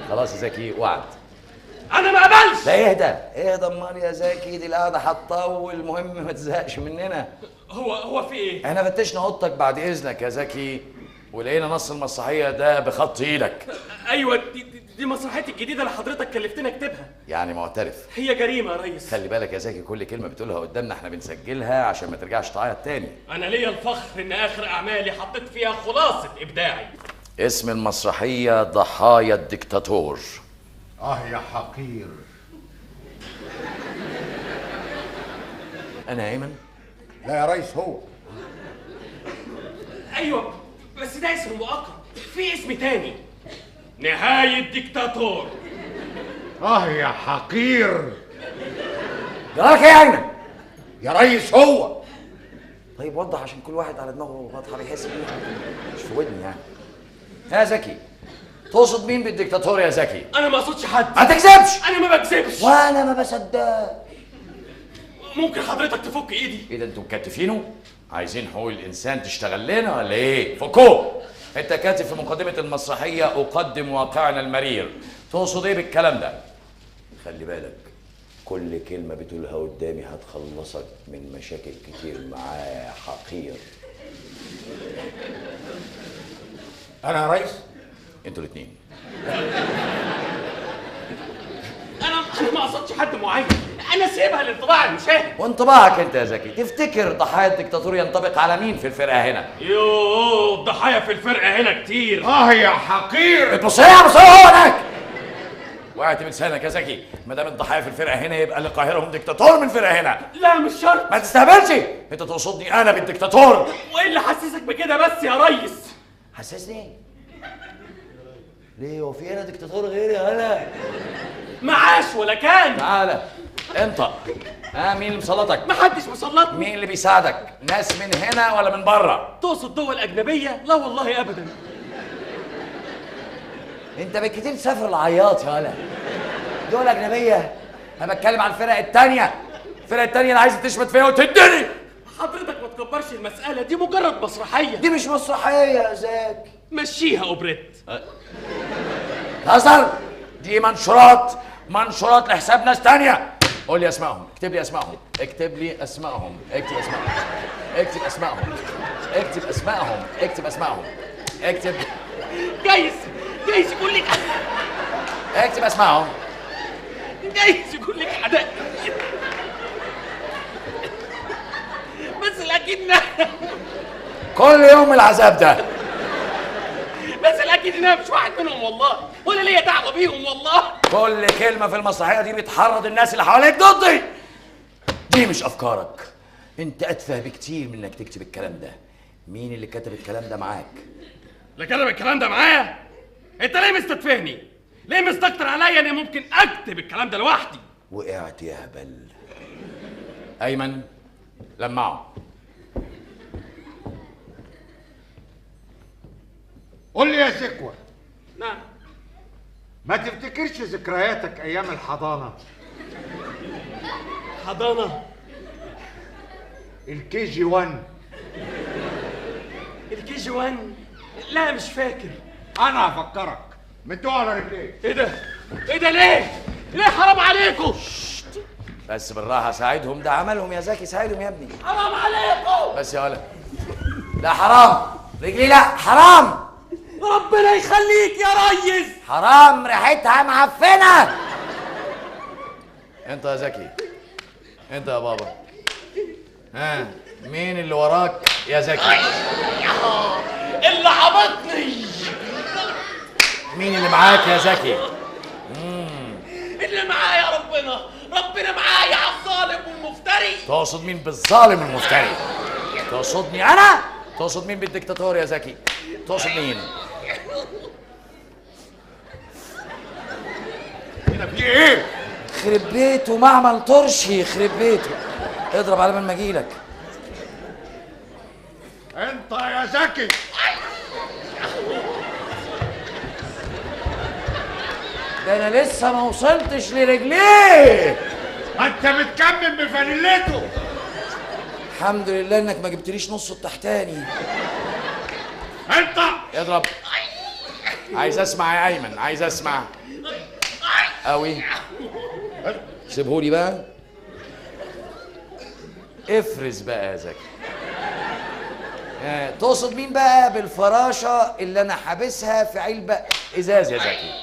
خلاص يا زكي وعد. انا ما اقبلش. لا اهدى اهدى امال يا زكي، دي القعده هتطول، المهم ما تزهقش مننا. هو في ايه؟ احنا فتشنا اوضتك بعد اذنك يا زكي، ولقينا نص المسرحيه ده بخط ايدك. ايوه دي مسرحيتي الجديده اللي حضرتك كلفتني اكتبها. يعني معترف؟ هي جريمه يا ريس. خلي بالك يا زكي، كل كلمه بتقولها قدامنا احنا بنسجلها عشان ما ترجعش تعيط تاني. انا ليا الفخر ان اخر اعمالي حطيت فيها خلاصه ابداعي. اسم المسرحيه ضحايا الدكتاتور. يا حقير. انا ايمن؟ لا يا ريس هو. ايوه بس ده اسم مؤقت، في اسم تاني، نهاية ديكتاتور. يا حقير. جراك يا ايمن؟ يا ريس هو. طيب وضح عشان كل واحد على دماغه واضحه بيحس بيها، مش في ودني يعني. يا زكي تقصد مين بالديكتاتور يا زكي؟ انا ما اقصدش حد. ما تكذبش. انا ما بكذبش. وانا ما بصدق. ممكن حضرتك تفك ايدي؟ ايه ده انتوا مكتفينه؟ عايزين حقوق الانسان تشتغل لنا ولا ايه؟ فكوه. انت كاتب في مقدمه المسرحيه اقدم واقعنا المرير، تقصد ايه بالكلام ده؟ خلي بالك كل كلمه بتقولها قدامي هتخلصك من مشاكل كتير معايا يا حقير. انا يا ريس؟ انتوا الاثنين. انا ما اقصدش حد معين، انا سيبها لانطباع المشاهد. وانطباعك انت يا زكي، تفتكر ضحايا الدكتاتور ينطبق على مين في الفرقه هنا؟ يوه الضحايا في الفرقه هنا كتير. يا حقير. بص هنا هو هناك. وقعت بلسانك يا زكي، ما دام الضحايا في الفرقه هنا يبقى اللي قاهرهم ديكتاتور من الفرقه هنا. لا مش شرط. ما تستهبلش، انت تقصدني انا بالديكتاتور. وايه اللي حسسك بكده بس يا ريس؟ حسسني؟ ليه هو في هنا ديكتاتور غيري يا هلا؟ معاش ولا كان. تعالى انطق. مين اللي مسلطك؟ محدش مسلطني. مين اللي بيساعدك؟ ناس من هنا ولا من بره؟ تقصد دول اجنبيه؟ لا والله ابدا. انت بالكتير تسافر العياط يا هلا. دول اجنبيه؟ انا بتكلم عن الفرق التانيه. الفرق التانيه اللي عايزه تشمت فيها وتدني. حضرتك ما تكبرش المساله دي، مجرد مسرحيه. دي مش مسرحيه يا زاك، مشيها اوبريت. هزر. دي منشورات لحساب ناس تانيه. قول لي اسمائهم، اكتب لي اسمائهم، اكتب لي اسمائهم، اكتب اسمائهم، اكتب اسمائهم، اكتب اسمائهم، اكتب اسمائهم، اكتب. جايز يقول لك اكتب اسمائهم. جايز يقول لك حدائق، بس لكن كل يوم العذاب ده. بس لكن انا مش واحد منهم والله، ولا ليا دعوه بيهم والله. كل كلمه في المسرحيه دي بتحرض الناس اللي حواليك ضدي. دي مش افكارك، انت اتفه بكتير من انك تكتب الكلام ده. مين اللي كتب الكلام ده معاك؟ اللي كتب الكلام ده معايا؟ انت ليه مستدفهني؟ ليه مستكتر عليا اني ممكن اكتب الكلام ده لوحدي؟ وقعت يا هبل. ايمن لمعه. قول لي يا زكوة. نعم. ما تفتكرش ذكرياتك ايام الحضانه؟ حضانه؟ الكي جي 1. الكي جي 1؟ لا مش فاكر. انا هفكرك. مدوه على رجليك. ايه ده ليه حرام عليكم؟ بس بالراحه، ساعدهم، ده عملهم يا زكي، ساعدهم يا ابني. حرام عليكم. بس يا ولد. لا حرام، رجلي لا حرام. ربنا يخليك يا ريس. حرام، ريحتها معفنه. انت يا زكي، انت يا بابا. مين اللي وراك يا زكي؟ اللي عبطني. مين اللي معاك يا زكي؟ اللي معايا ربنا معايا على الظالم والمفتري. تقصد مين بالظالم والمفتري؟ تقصدني انا؟ تقصد مين بالديكتاتور يا زكي؟ تقصد مين؟ هنا في ايه؟ يخرب بيته معمل طرشي، يخرب بيته. اضرب على ما اجيلك. انت يا زكي. ده انا لسه ما وصلتش لرجليه. انت متكمم بفانيلته. الحمد لله انك ما جبتليش نص التحتاني. انت اضرب. عايز اسمع يا ايمن، عايز اسمع قوي. سيبهولي بقى. افرز بقى يا زكي. تقصد مين بقى بالفراشه اللي انا حابسها في علبه ازاز يا زكي؟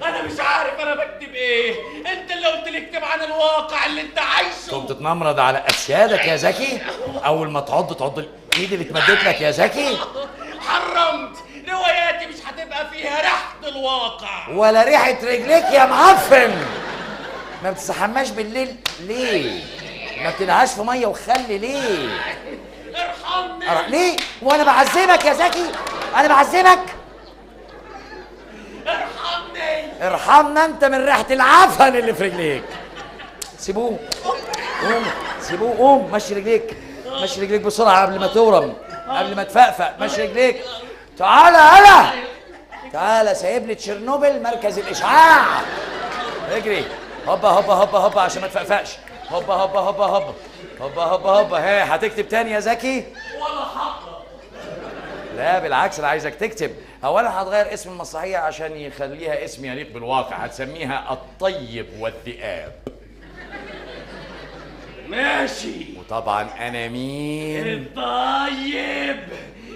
انا مش عارف انا بكتب ايه. انت اللي قلت لي اكتب عن الواقع اللي انت عايشه. تقوم تتنمرض على اسيادك يا زكي. اول ما تعض الايد اللي اتمدت لك يا زكي. حرمت. رواياتي مش هتبقى فيها ريحه الواقع ولا ريحه رجليك يا معفن. ما بتستحماش بالليل ليه؟ ما بتنقعش في ميه وخل ليه؟ ارحمني. ليه؟ وانا بعذبك يا زكي؟ انا بعذبك؟ ارحمني. ارحمنا انت من ريحه العفن اللي في رجليك. سيبوه. قوم سيبوه، قوم مشي رجليك، مشي رجليك بسرعه قبل ما تورم، قبل ما تفقفق. مشي رجليك. تعالى هلا، تعالى. سايب لي تشيرنوبل مركز الاشعاع. اجري. هوبا هوبا هوبا هوبا عشان ما تفقفقش. هوبا هوبا هوبا هوبا هوبا هوبا هوبا. هتكتب تاني يا زكي؟ ولا حقه. لا بالعكس، انا عايزك تكتب. اولا هتغير اسم المسرحيه عشان يخليها اسم يليق بالواقع. هتسميها الطيب والذئاب. ماشي. وطبعا انا مين؟ الطيب،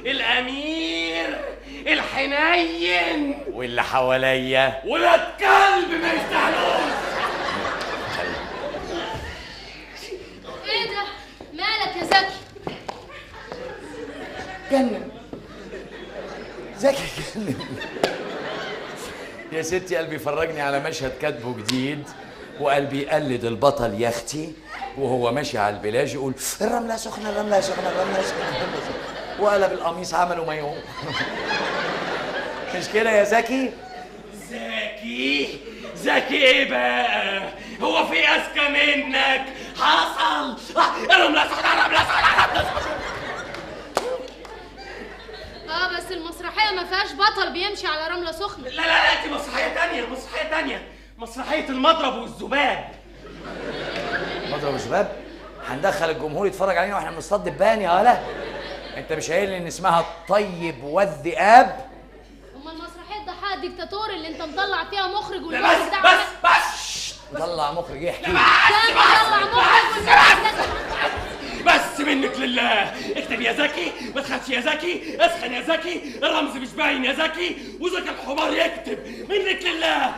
الامير، الحنين، واللي حواليا ولاد كلب ما يستاهلوش. ايه ده؟ مالك يا زكي؟ جنن زكي، جنن يا ستي قلبي فرجني على مشهد كاتبه جديد، وقلبي يقلد البطل يا اختي وهو ماشي على البلاج يقول الرمله سخنه الرمله سخنه الرمله سخنه الرمله سخنه، وقلب القميص عمله مايو. مش كده يا زكي؟ زكي زكي ايه بقى؟ هو في اذكى منك؟ حصل الرمله سخنه الرمله سخنه الرمله سخنه. بس المسرحيه ما فيهاش بطل بيمشي على رمله سخنه. لا لا لا، دي مسرحيه تانية، مسرحيه تانية، مسرحيه المضرب والذباب. مضرب والذباب؟ هندخل الجمهور يتفرج علينا واحنا بنصطاد دبان يا ولا؟ انت مش قايل لي ان اسمها الطيب والذئاب؟ امال مسرحيه ضحايا الدكتاتور اللي انت مطلع فيها مخرج لا والمخرج ده بس مطلع مخرج يحكي. بس منك لله، اكتب يا زكي، ما تخافش يا زكي، اسخن يا زكي، الرمز مش باين يا زكي، وزكي الحمار يكتب، منك لله.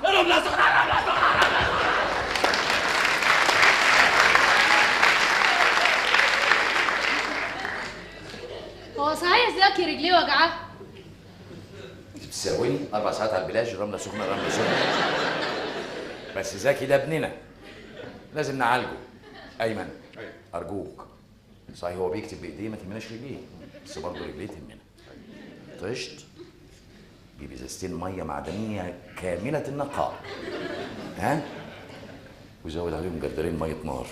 الرمله سخنه الرمله سخنه. هو صحيح زكي رجليه وجعاه؟ بتساويني 4 ساعات على البلاج، الرمله سخنه الرمله سخنه. بس زكي ده ابننا لازم نعالجه. ايمن ارجوك، صحيح هو بيكتب بايديه ما تهمناش رجليه، بس برضه رجليه تهمنا. طشت جيب ازازتين ميه معدنيه كامله النقاء، ها، وزود عليهم جردلين ميه نار.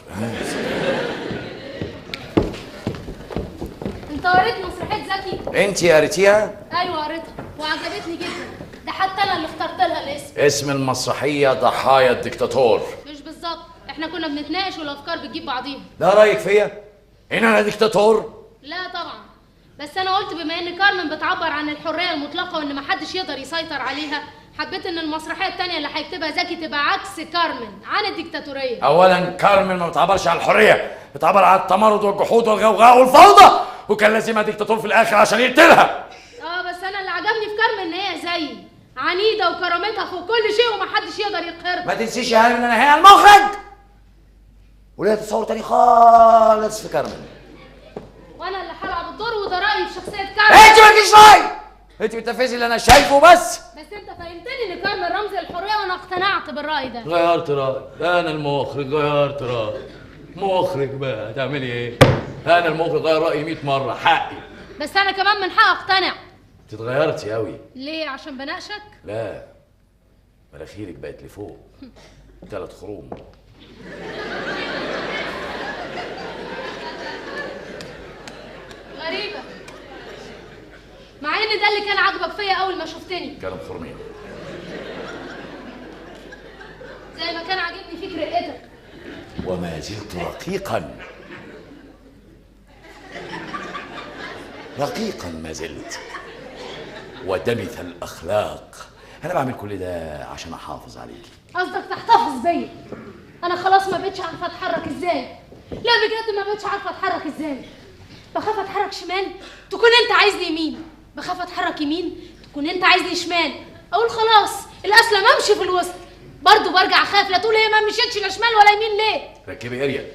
انت قريت مسرحيه زكي؟ انت قريتيها؟ ايوه قريتها وعجبتني جدا، ده حتى انا اللي اخترت لها الاسم. اسم المسرحيه ضحايا الدكتاتور. مش بالظبط، احنا كنا بنتناقش والافكار بتجيب بعضيها. ده رايك فيا؟ ان انا دكتاتور؟ لا طبعا، بس انا قلت بما ان كارمن بتعبر عن الحريه المطلقه وان محدش يقدر يسيطر عليها، حبيت ان المسرحيه التانية اللي هيكتبها زكي تبقى عكس كارمن، عن الديكتاتوريه. اولا كارمن ما بتعبرش عن الحريه، بتعبر عن التمرد والجحود والغوغاء والفوضى، وكان لازمها ديكتاتور في الاخر عشان يقتلها. بس انا اللي عجبني في كارمن ان هي زيي، عنيده وكرامتها فوق كل شيء ومحدش يقدر يقهرها. ما تنسيش يا هانم ان انا هي المخرج، وليها تصور تاني خالص في كارمن. وانا اللي هلعب الدور، وده رايي في شخصيه كارمن. انت مالكيش راي، انت بتنفذي اللي انا شايفه بس. بس انت فهمتني ان كارمن رمز الحريه وانا اقتنعت بالراي ده. غيرت راي، انا المخرج غيرت راي. مخرج بقى هتعملي ايه؟ انا المخرج غير رايي 100 مره، حقي. بس انا كمان من حقي اقتنع. انت اتغيرتي قوي. ليه؟ عشان بناقشك؟ لا، مناخيرك بقت لفوق 3 خروم. غريبة، مع ان ده اللي كان عاجبك فيا اول ما شفتني. كانوا خرمين زي ما كان عاجبني فيك رقتك. وما زلت رقيقا رقيقا ما زلت، ودمث الاخلاق. انا بعمل كل ده عشان احافظ عليكي. قصدك تحتفظ بيا؟ انا خلاص ما بقتش عارفه اتحرك ازاي. لا بجد ما بقتش عارفه اتحرك ازاي. بخاف اتحرك شمال تكون انت عايزني يمين، بخاف اتحرك يمين تكون انت عايزني شمال، اقول خلاص الاسلم امشي في الوسط، برضه برجع اخاف لا تقول هي ما مشيتش لا شمال ولا يمين ليه. ركبي اريال،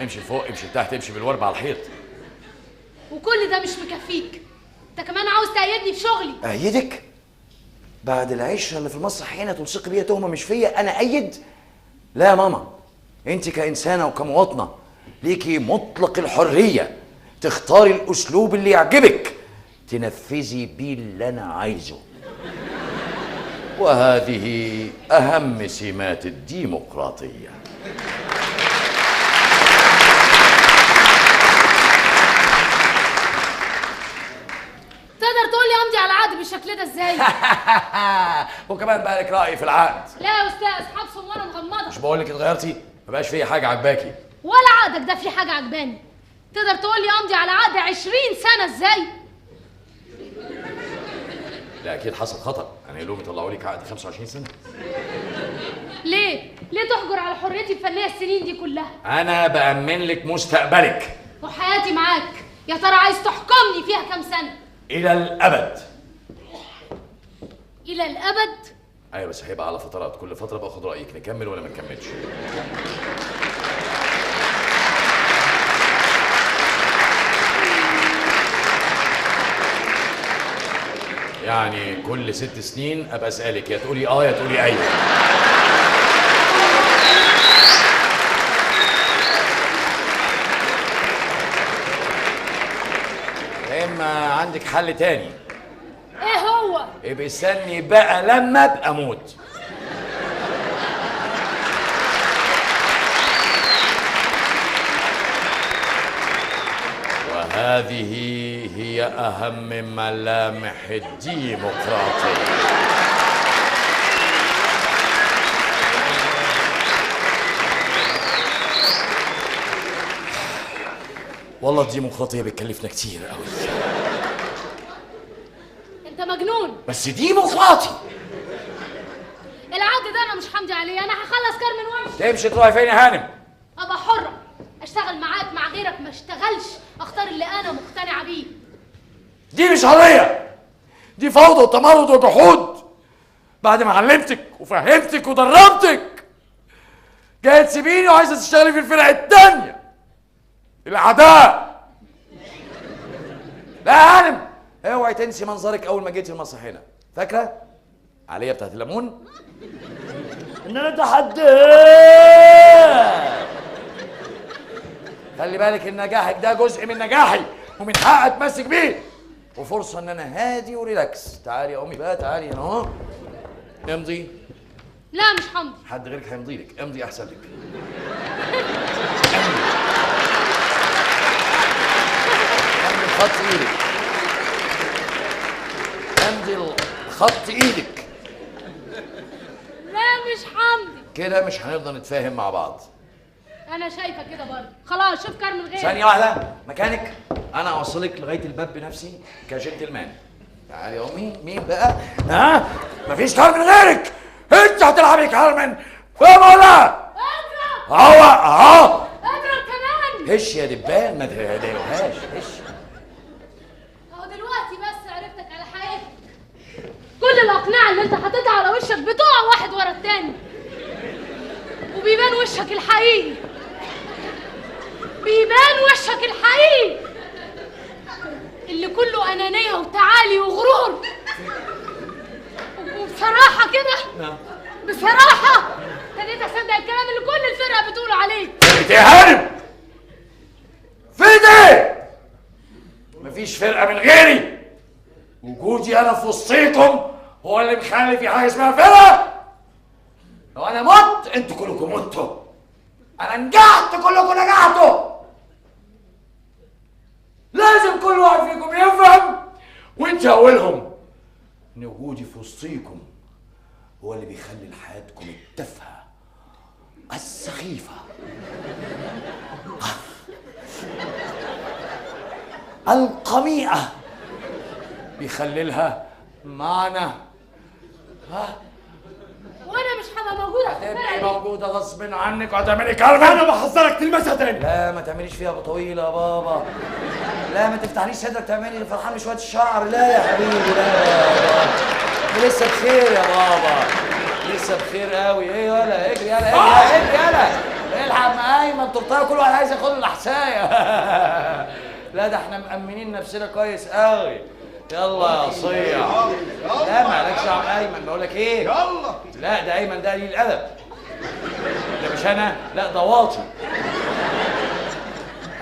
امشي لفوق امشي لتحت امشي بالورب على الحيط. وكل ده مش مكفيك، انت كمان عاوز تأيدني في شغلي. أيدك؟ بعد العشرة اللي في المسرح هنا تلصقي بيا تهمة مش فيا أنا أيد؟ لا يا ماما، أنت كإنسانة وكمواطنة ليكي مطلق الحرية تختاري الأسلوب اللي يعجبك تنفذي بيه اللي أنا عايزه، وهذه أهم سمات الديمقراطية. تقدر تقول لي امضي على عقد بالشكل ده ازاي؟ وكمان بقى لك رأي في العقد؟ لا يا استاذ، حبسهم وانا مغمضه. مش بقول لك اتغيرتي؟ ما بقاش فيا حاجة عجباكي ولا عقدك ده في حاجه عجباني. تقدر تقول لي امضي على عقد 20 سنه ازاي؟ لا اكيد حصل خطأ، يعني لهم يطلعوا لك عقد 25 سنة. ليه؟ ليه تحجر على حريتي الفنيه السنين دي كلها؟ أنا بأمن لك مستقبلك وحياتي معاك، يا ترى عايز تحكمني فيها كام سنه؟ إلى الأبد. إلى الأبد؟ أيوة بس هيبقى على فترات، كل فترة باخد رأيك نكمل ولا ما نكملش. يعني كل 6 سنين ابقى اسالك يا تقولي اه يا تقولي ايوه. يا اما عندك حل تاني. ايه هو؟ ابقي استني بقى لما ابقى اموت. وهذه هي أهم ملامح الديمقراطية. والله الديمقراطية بتكلفنا كتير قوي. انت مجنون. بس ديمقراطي. العقد ده انا مش حمدي عليه، انا هخلص كارمن وامشي. تمشي تروحي فين يا هانم؟ ابقى حرة، اشتغل معاك مع غيرك ما اشتغلش، اختار اللي انا مقتنعة بيه. دي مش حرية، دي فوضى وتمرد وجحود. بعد ما علمتك وفهمتك ودربتك جاية تسيبيني وعايزة تشتغلي في الفرق التانية الأعداء. لا يا هانم، اوعي تنسي منظرك أول ما جيتي المسرح هنا. فاكرة؟ عليا بتاعت الليمون؟ إن أنا تحداك. خلي بالك إن نجاحك ده جزء من نجاحي ومن حقك اتمسك بيه، وفرصة إن أنا هادي وريلاكس. تعالي يا أمي بقى، تعالي هنا أهو. امضي. لا مش همضي. حد غيرك هيمضي لك، امضي أحسن لك. امضي خط إيدك. امضي خط إيدك. لا مش همضي. كده مش هنقدر نتفاهم مع بعض. انا شايفه كده برضه. خلاص شوف كارمن غيرك. ثانية واحدة مكانك، أنا أوصلك لغاية الباب بنفسي كجنتلمان. تعالي يا أمي. مين بقى؟ ها؟ مفيش كارمن غيرك، أنت هتلعبي كارمن، فاهم ولا؟ اضرب. أهو اضرب كمان. هش يا دبان، ما تضايقوهاش. هش. اهو دلوقتي بس عرفتك على حقيقتك. كل الأقنعة اللي أنت حاططها على وشك بتقع واحد ورا التاني، وبيبان وشك الحقيقي. بيبان وشك الحقيقي اللي كله أنانية وتعالي وغرور. وبصراحة كده، بصراحة ابتديت أصدق الكلام اللي كل الفرقة بتقوله عليك. انت يا هانم في ايه؟ مفيش فرقة من غيري. وجودي أنا في وسطيكم هو اللي مخلي في حاجة اسمها فرقة. لو أنا مت انتوا كلكم متوا، أنا نجحت كلكم نجحتوا. لازم كل واحد فيكم يفهم، وانت أولهم، إن وجودي في وسطيكم هو اللي بيخلي حياتكم التافهة السخيفة القميئة بيخللها معنى. وانا مش هبقى موجوده في هتبقي الفرقه دي. موجودة غصب عنك وهتعملي كارمن. انا بحذرك تلمسها تاني. لا ما تعمليش فيها ابو طويله يا بابا. لا ما تفتحليش صدرك تعملي فرحان بشويه الشعر. لا يا حبيبي، لا يا بابا، لسه بخير يا بابا، لسه بخير قوي. ايه يلا اجري، يلا اجري يلا الحق مع ايمن تورتايه، كل واحد عايز ياخد له الحسايه. لا ده احنا مأمنين نفسنا كويس قوي. يلا يا صيع. لا مالكش دعوه ايمن، بقول لك ايه؟ يلا. لا ده ايمن ده قليل الادب. ده مش انا، لا ده واطي.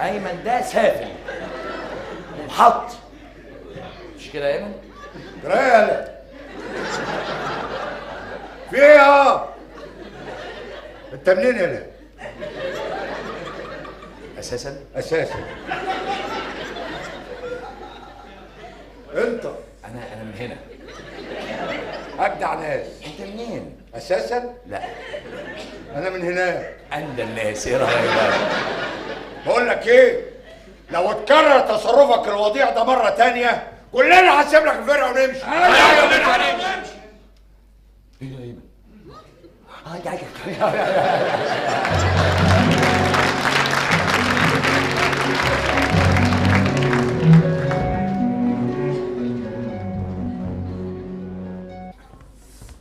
ايمن ده سافل ومحط. مش كده يا ايمن؟ ريال في ايه يا انت منين هنا؟ اساسا اساسا انت؟ انا من هنا. اجدع ناس. انت منين؟ اساسا؟ لا انا من هناك. اندى الناس. ايه رايك بقى؟ بقول لك ايه، لو اتكرر تصرفك الوضيع ده مره تانية كلنا هنسيب لك الفرقه ونمشي. ايوه هنمشي. ايه يا ايمن؟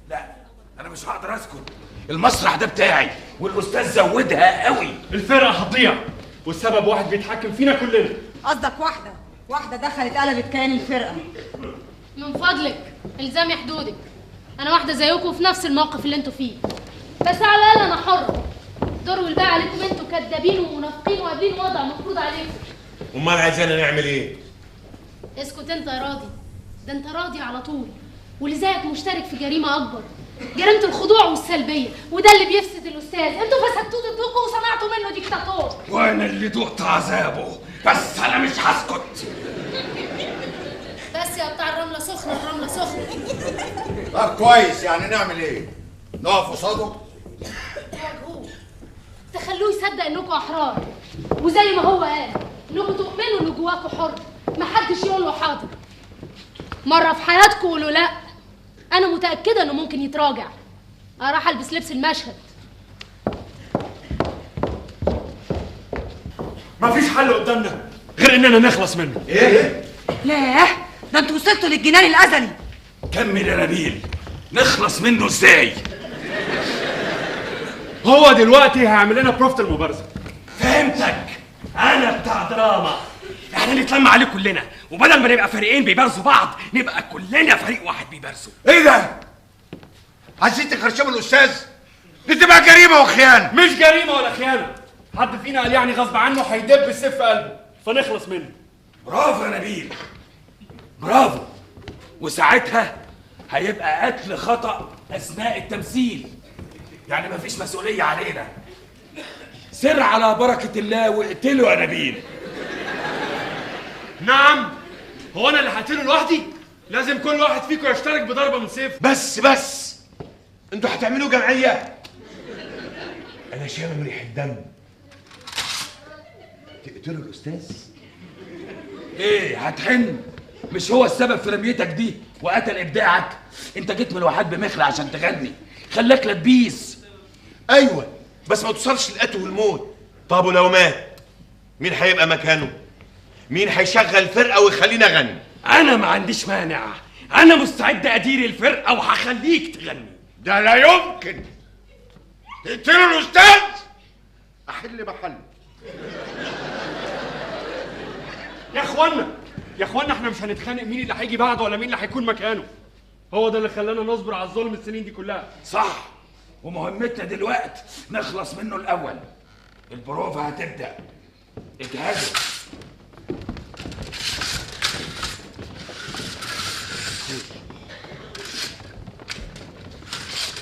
لا انا مش هقدر اسكت. المسرح ده بتاعي والاستاذ زودها قوي. الفرقه هتضيع والسبب واحد بيتحكم فينا كلنا. قصدك واحدة دخلت قلبت كيان الفرقة. من فضلك الزامي حدودك. انا واحده زيكم في نفس الموقف اللي انتوا فيه، بس على الاقل انا حره. دور والباقي عليكم انتوا كدابين ومنافقين وقابلين وضع مفروض عليكم. امال عايزانا نعمل ايه؟ اسكت انت يا راضي، ده انت راضي على طول، واللي زيك مشترك في جريمه اكبر، جريمه الخضوع والسلبيه، وده اللي بيفسد الاستاذ. انتوا فسدتوه ضدكم وصنعتوا منه ديكتاتور. وانا اللي دقت عذابه، بس انا مش هسكت. بس يا بتاع الرمله سخنه، الرمله سخنه. طب كويس، يعني نعمل ايه؟ نقف قصاده؟ تواجهوه، تخلوه يصدق انكم احرار، وزي ما هو قال انكم تؤمنوا ان جواكم حر، محدش يقول له حاضر. مره في حياتكم قولوا لا، انا متاكده انه ممكن يتراجع. انا راح البس لبس المشهد. مفيش حل قدامنا غير اننا نخلص منه. ايه؟ لا، ده انتوا وصلتوا للجنان الازلي. كمل يا نبيل، نخلص منه ازاي؟ هو دلوقتي هيعمل لنا بروفة المبارزة. فهمتك، انا بتاع دراما. احنا نتلم عليه كلنا، وبدل ما نبقى فريقين بيبارزوا بعض نبقى كلنا فريق واحد بيبارزوا. ايه ده؟ عايزين تخرشموا الاستاذ؟ دي تبقى جريمه وخيانه. مش جريمة ولا خيانة، حد فينا قال يعني غصب عنه هيدب السيف في قلبه فنخلص منه. برافو يا نبيل، برافو. وساعتها هيبقى قتل خطأ أثناء التمثيل، يعني مفيش مسؤولية علينا. سر على بركة الله واقتله يا نبيل. نعم، هو انا اللي هقتله لوحدي؟ لازم كل واحد فيكم يشترك بضربة من سيف. بس انتوا هتعملوا جمعية؟ انا شامم ريح الدم. تقتلوا الاستاذ؟ ايه هتحن؟ مش هو السبب في رميتك دي وقتل ابداعك؟ انت جيت من الواحات بمخلة عشان تغني، خلاك لبيس. ايوه بس ما توصلش للقتل والموت. طب ولو مات مين هيبقى مكانه؟ مين هيشغل فرقه ويخلينا اغني؟ انا ما عنديش مانع، انا مستعد ادير الفرقه وهخليك تغني. ده لا يمكن. تقتلوا الاستاذ؟ احل محله. يا اخوانا احنا مش هنتخانق مين اللي هيجي بعده ولا مين اللي هيكون مكانه. هو ده اللي خلانا نصبر على الظلم السنين دي كلها. صح، ومهمتنا دلوقتي نخلص منه الاول. البروفة هتبدأ، اجهزوا.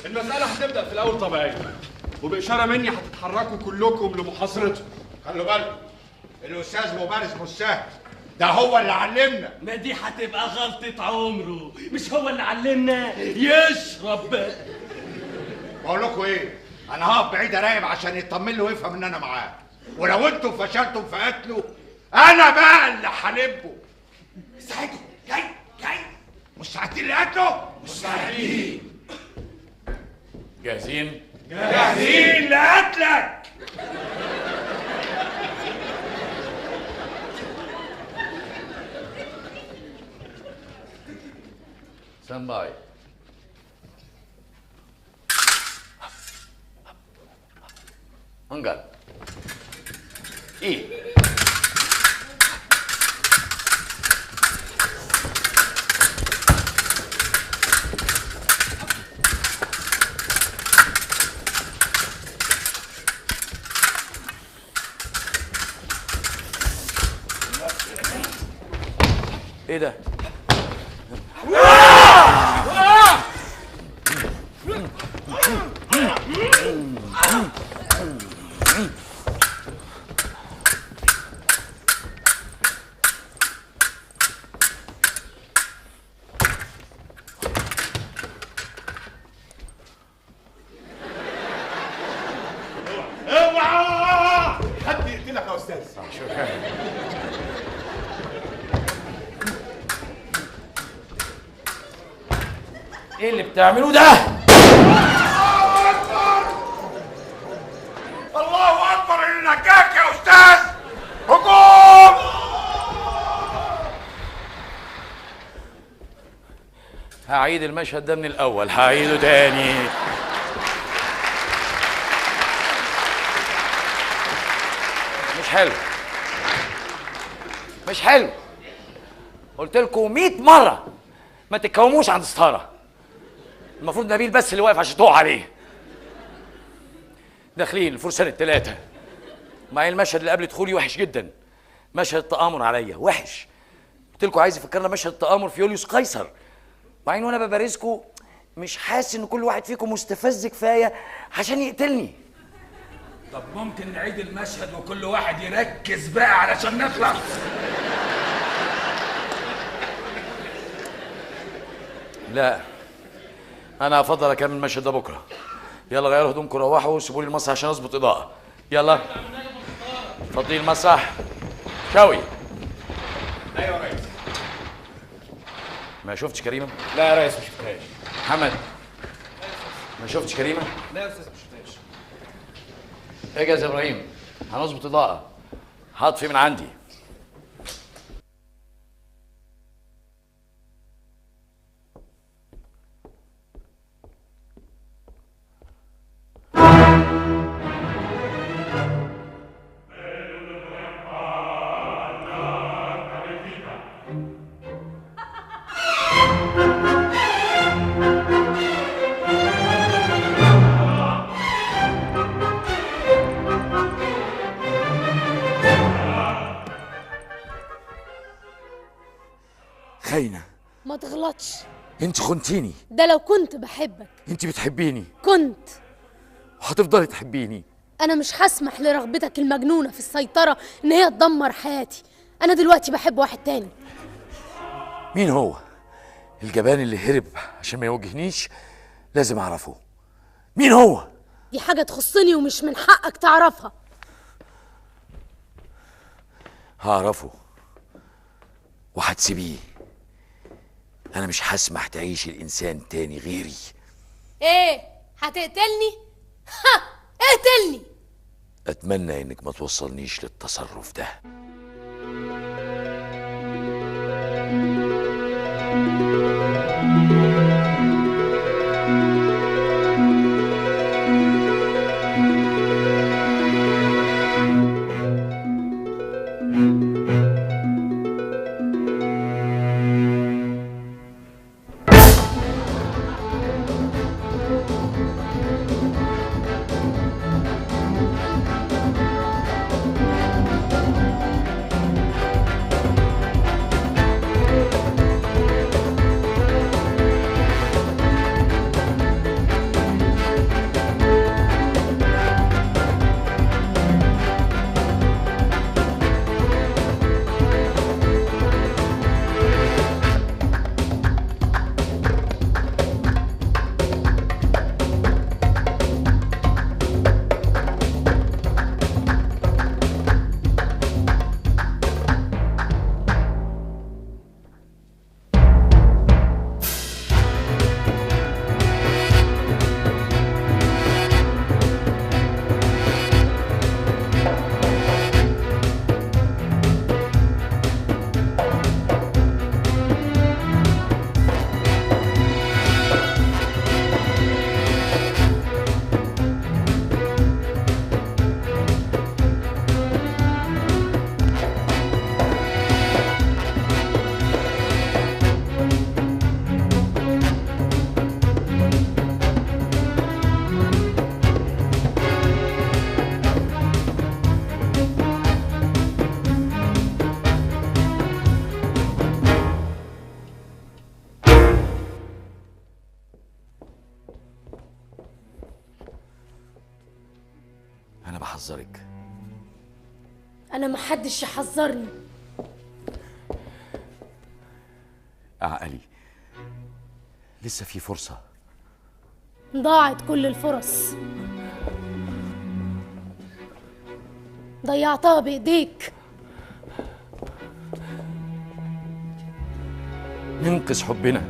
المسألة هتبدأ في الأول طبيعية، وبإشارة مني هتتحركوا كلكم لمحاصرته. خلوا بالكم، الاستاذ مبارز مش سهل، ده هو اللي علمنا. ما دي هتبقى غلطة عمره، مش هو اللي علمنا يشرب بقى. بقول لكم ايه، انا هقف بعيد اراقب عشان يطمن له ويفهم ان انا معاه، ولو انتم فشلتم في قتله انا بقى اللي هلبه. ساعتها جاي مستعدين لقتله؟ مستعدين. جاهزين؟ جاهزين لقتلك. ستاند باي. انقل. ايه؟ ايه ده؟ اوعى حد يقتلك يا استاذ. ايه اللي بتعملوه ده؟ الله اكبر اللي نجاك يا استاذ. هجوم. هعيد المشهد ده من الاول، هعيده تاني. مش حلو. قلت لكم 100 مرة ما تتكوموش عند ستاره. المفروض نبيل بس اللي واقف عشان تقع عليه. داخلين الفرسان الثلاثه. معايا المشهد اللي قبل دخولي وحش جدا. مشهد التآمر عليا وحش. قلت لكم عايز يفكرنا مشهد التآمر في يوليوس قيصر. بعدين وانا ببارزكم مش حاسس ان كل واحد فيكم مستفز كفايه عشان يقتلني. طب ممكن نعيد المشهد وكل واحد يركز بقى علشان نخلص؟ لا، انا افضل اكمل المشهد ده بكره. يلا غيروا هدومكم روحوا وسيبوا لي المسرح عشان اظبط اضاءه. يلا فضي المسرح. شوي. ايوه يا ريس. ما شفتش كريمه؟ لا يا ريس ما شفتهاش. محمد ما شفتش كريمه؟ لا يا استاذ ما شفتهاش. اجهز يا ابراهيم، هنظبط اضاءه. هطفي من عندي. خاينة. ما تغلطش. انت خنتيني. ده لو كنت بحبك. انت بتحبيني. كنت. وهتفضلي تحبيني. انا مش هسمح لرغبتك المجنونة في السيطرة ان هي تدمر حياتي. انا دلوقتي بحب واحد تاني. مين هو؟ الجبان اللي هرب عشان ما يواجهنيش؟ لازم اعرفه. مين هو؟ دي حاجة تخصني ومش من حقك تعرفها. هعرفه وهتسيبيه. انا مش هسمح تعيش الانسان تاني غيري. ايه هتقتلني؟ ها اقتلني. اتمنى انك ما توصلنيش للتصرف ده. انا بحذرك. انا محدش يحذرني. اعقلي، لسه في فرصة. ضاعت كل الفرص. ضيعتها بايديك. ننقذ حبنا.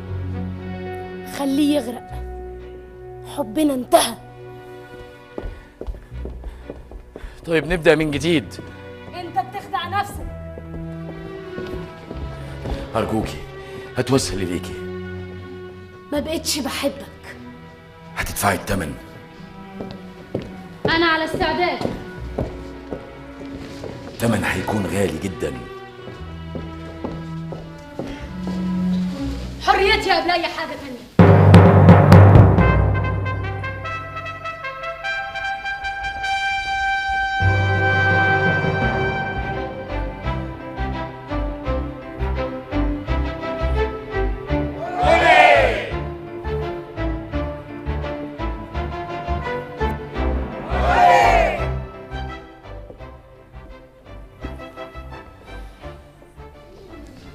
خليه يغرق. حبنا انتهى. طيب نبدأ من جديد. انت بتخدع نفسك. أرجوكي هتوسل إليكي. ما بقتش بحبك. هتدفعي الثمن. أنا على استعداد. الثمن هيكون غالي جدا. حريتك حريتي قبل اي حاجه تانية.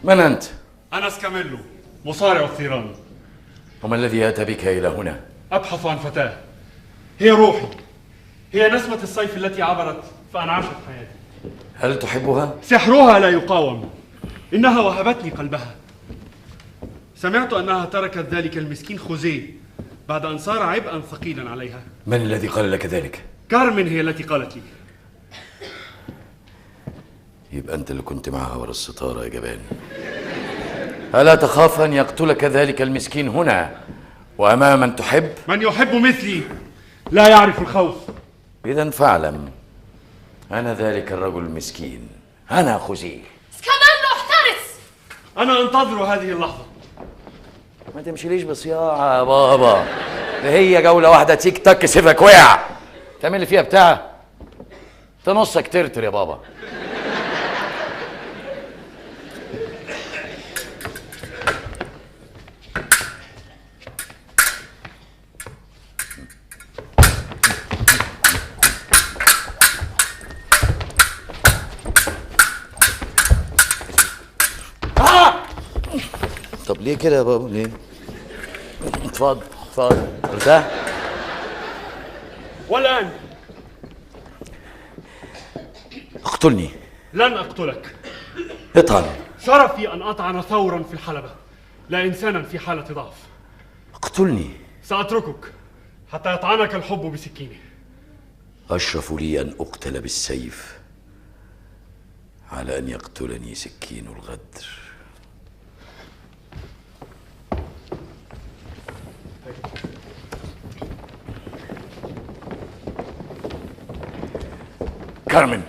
من أنت؟ أنا سكاميلو مصارع الثيران. وما الذي أتى بك إلى هنا؟ أبحث عن فتاة هي روحي، هي نسمة الصيف التي عبرت فأنعشت حياتي. هل تحبها؟ سحرها لا يقاوم، إنها وهبتني قلبها. سمعت أنها تركت ذلك المسكين خوزيه بعد أن صار عبئا ثقيلا عليها. من الذي قال لك ذلك؟ كارمن هي التي قالت لي. يبقى أنت اللي كنت معها ورا الستارة يا جبان. ألا تخاف أن يقتلك ذلك المسكين هنا وأمام من تحب؟ من يحب مثلي لا يعرف الخوف. إذا فاعلم أنا ذلك الرجل المسكين، أنا خوزيه. سكاميلو احترس! أنا أنتظر هذه اللحظة. ما تمشيليش بصياعة يا بابا، ده هي جولة واحدة تيك تك سيفك وقع. تعمل لي فيها بتاع تنصك ترتر يا بابا. طب ليه كده يا بابا ليه؟ اتفضل اتفضل ارتاح. والآن اقتلني. لن أقتلك. اطعن. شرفي أن أطعن ثورا في الحلبة لا إنسانا في حالة ضعف. اقتلني. سأتركك حتى يطعنك الحب بسكينه. أشرف لي أن أقتل بالسيف على أن يقتلني سكين الغدر. كارمن،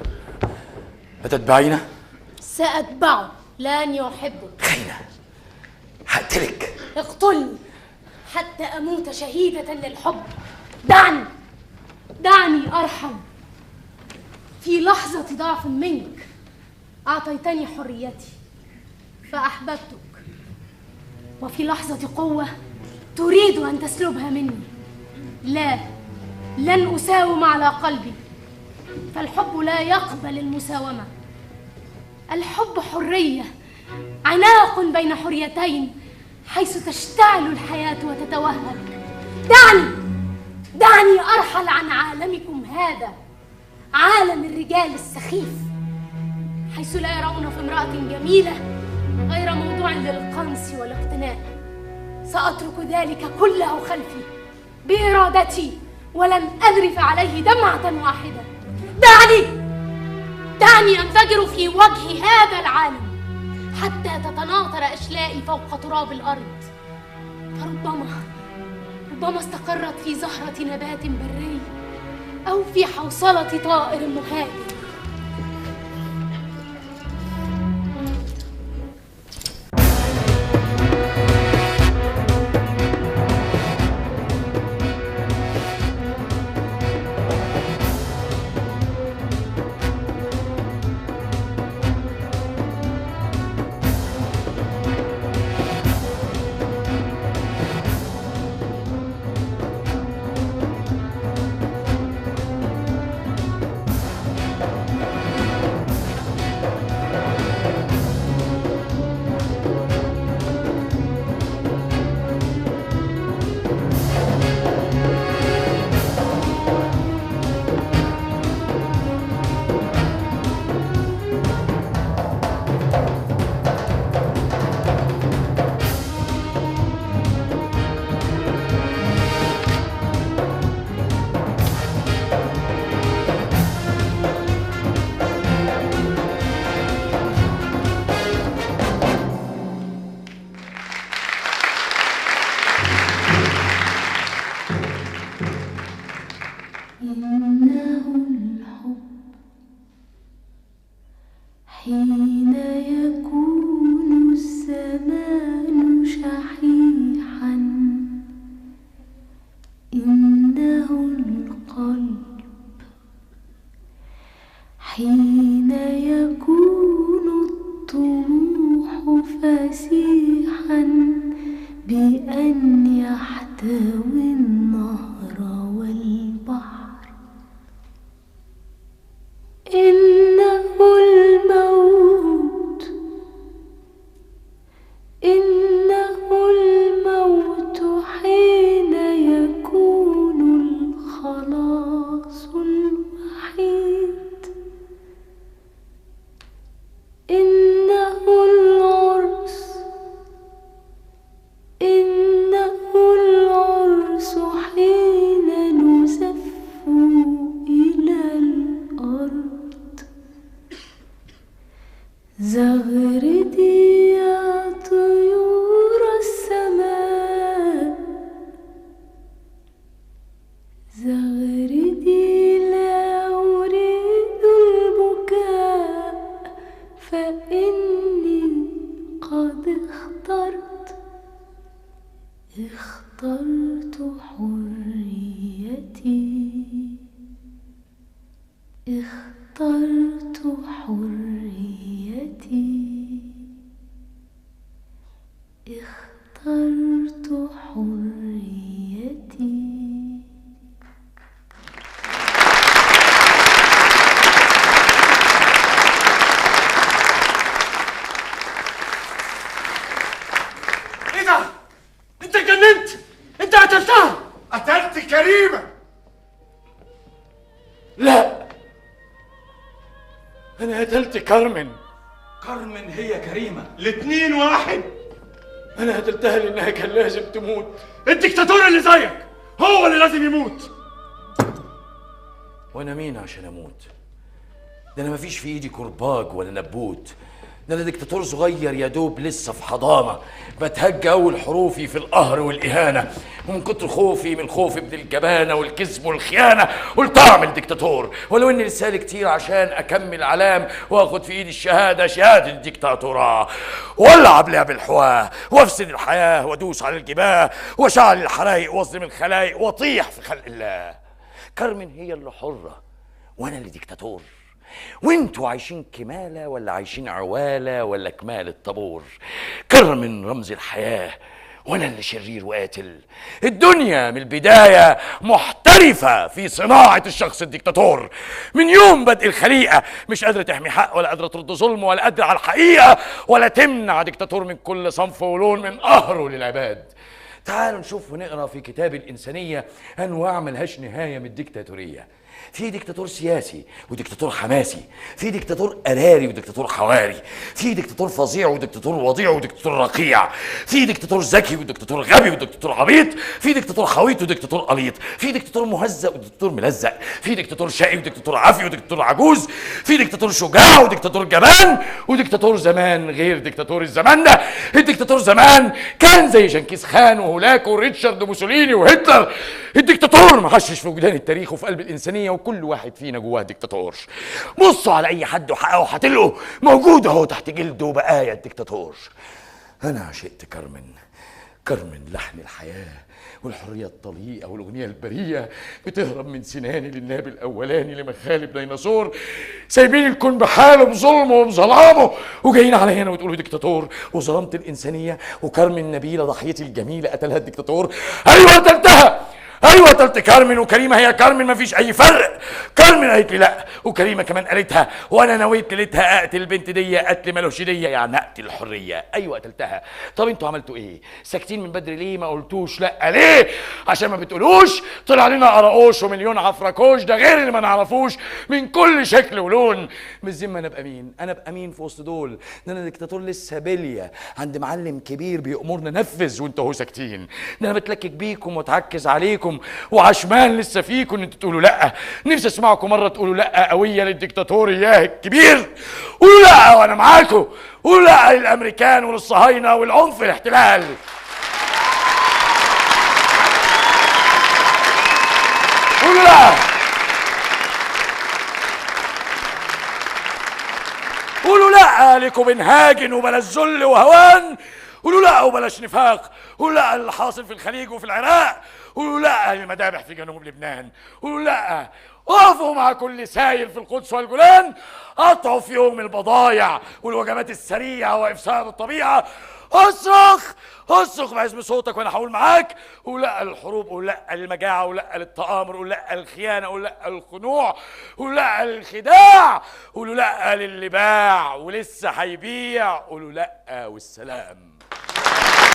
أتتبعينا؟ سأتبعه، لن يحبك. خينا، هقتلك. اقتلني حتى أموت شهيدة للحب. دعني دعني أرحم. في لحظة ضعف منك أعطيتني حريتي فأحببتك، وفي لحظة قوة تريد أن تسلبها مني. لا، لن أساوم على قلبي، فالحب لا يقبل المساومة. الحب حرية، عناق بين حريتين حيث تشتعل الحياة وتتوهج. دعني أرحل عن عالمكم هذا، عالم الرجال السخيف، حيث لا يرون في امرأة جميلة غير موضوع للقنص والاقتناء. سأترك ذلك كله خلفي بإرادتي ولن أذرف عليه دمعة واحدة. دعني أنفجر في وجه هذا العالم حتى تتناثر أشلائي فوق تراب الأرض، فربما استقرت في زهرة نبات بري أو في حوصلة طائر مهاجر. فسيحا بأن يحتوي النهر والبحر. إنه الموت، إنه الموت حين يكون الخلاص الوحيد. إنه العرس، إنه العرس حين نزف إلى الأرض. زغردي يا طيور السماء، زغردي لا أريد البكاء، فإني قد اخترت حريتي، اخترت حريتي، اخترت حريتي. ايه ده؟ انت اتجننت؟ انت قتلتها؟ قتلت كريمة؟ لا، أنا قتلت كارمن. كارمن هي كريمة، الاتنين واحد. أنا قتلتها لأنها كان لازم تموت. الدكتاتور اللي زيك هو اللي لازم يموت. وأنا مين عشان أموت؟ ده أنا مفيش في إيدي كرباج ولا نبوت. ده أنا دكتاتور صغير يا دوب لسه في حضانة، بتهجى أول حروفي في القهر والإهانة، ومن كتر خوفي من خوفي من الجبانة والكذب والخيانة قلت أعمل دكتاتور، ولو إني لسالي كتير عشان أكمل علام وآخد في إيدي الشهادة، شهادة الدكتاتوراه، وألعب لعب الحواه وأفسد الحياة وأدوس على الجباه وأشعل الحرايق وأظلم الخلايق وأطيح في خلق الله. كارمن هي اللي حرة وأنا اللي دكتاتور، وانتوا عايشين كمالة ولا عايشين عوالة ولا كمال الطابور. كارمن رمز الحياة وانا اللي شرير وقاتل. الدنيا من البداية محترفة في صناعة الشخص الدكتاتور. من يوم بدء الخليقة مش قادرة تحمي حق ولا قادرة ترد ظلم ولا قادرة على الحقيقة ولا تمنع دكتاتور من كل صنف ولون من قهره للعباد. تعالوا نشوف ونقرا في كتاب الإنسانية أنواع ملهاش نهاية من الدكتاتورية. في دكتاتور سياسي ودكتاتور حماسي، في دكتاتور قراري ودكتاتور حواري، في دكتاتور فظيع ودكتاتور وضيع ودكتاتور رقيع، في دكتاتور ذكي ودكتاتور غبي ودكتاتور عبيط، في دكتاتور خويط ودكتاتور قليط، في دكتاتور مهزأ ودكتاتور ملزق، في دكتاتور شقي ودكتاتور عافي ودكتاتور عجوز، في دكتاتور شجاع ودكتاتور جبان، ودكتاتور زمان غير دكتاتور الزمان ده. الدكتاتور زمان كان زي جنكيز خان وهولاكو وريتشارد وموسوليني وهتلر. الدكتاتور محشش في وجدان التاريخ وفي قلب الإنسانية، وكل واحد فينا جواه دكتاتور. بصوا على اي حد وحقه هتلقوا موجود اهو تحت جلده بقايا الدكتاتور. انا عشقت كارمن. كارمن لحن الحياه والحريه الطليقه والاغنيه البريئه، بتهرب من سناني للناب الاولاني لمخالب ديناصور، سايبين الكون بحاله بظلمه وبظلامه، وجايين على هنا وتقولوا دكتاتور وظلمت الانسانيه. وكارمن نبيله ضحيتي الجميله قتلها الدكتاتور. ايوه قتلتها، ايوه قتلت كارمن، وكريمه هي كارمن مفيش اي فرق. كارمن قالت لي لا، وكريمه كمان قالتها، وانا نويت ليلتها اقتل البنت دي قتل مالوش ديه، يعني اقتل الحريه. ايوه قتلتها. طب انتوا عملتوا ايه؟ ساكتين من بدري ليه؟ ما قلتوش لا ليه؟ عشان ما بتقولوش طلع لنا قراقوش ومليون عفركوش، ده غير اللي ما نعرفوش من كل شكل ولون. بالذمه انا ابقى مين؟ انا ابقى مين في وسط دول؟ ده انا دكتاتور لسه بليه عند معلم كبير بيأمرنا ننفذ وانتوا اهو ساكتين. ده انا بتلكك بيكم واتعكز عليكم وعشمان لسه فيكم ان انتوا تقولوا لا. نفسي اسمعكم مره تقولوا لا قويه للدكتاتور اياه الكبير. قولوا لا وانا معاكم. قولوا لا للامريكان وللصهاينه والعنف الاحتلال. قولوا لا. قولوا لا لكوبنهاجن وبلا الذل وهوان. قولوا لا وبلاش نفاق، قولوا لا اللي حاصل في الخليج وفي العراق، قولوا لا للمذابح في جنوب لبنان، قولوا لا وقفوا مع كل ساير في القدس والجولان، قطعوا في يوم البضايع والوجبات السريعة وإفساد الطبيعة. اصرخ اصرخ باسم صوتك وانا هقول معاك. قول لا للحروب، قول لا للمجاعة، قول لا للتآمر، قول لا للخيانة، قول لا للخنوع، قول لا للخداع، قولوا لا للي باع ولسه هيبيع، قولوا لا والسلام.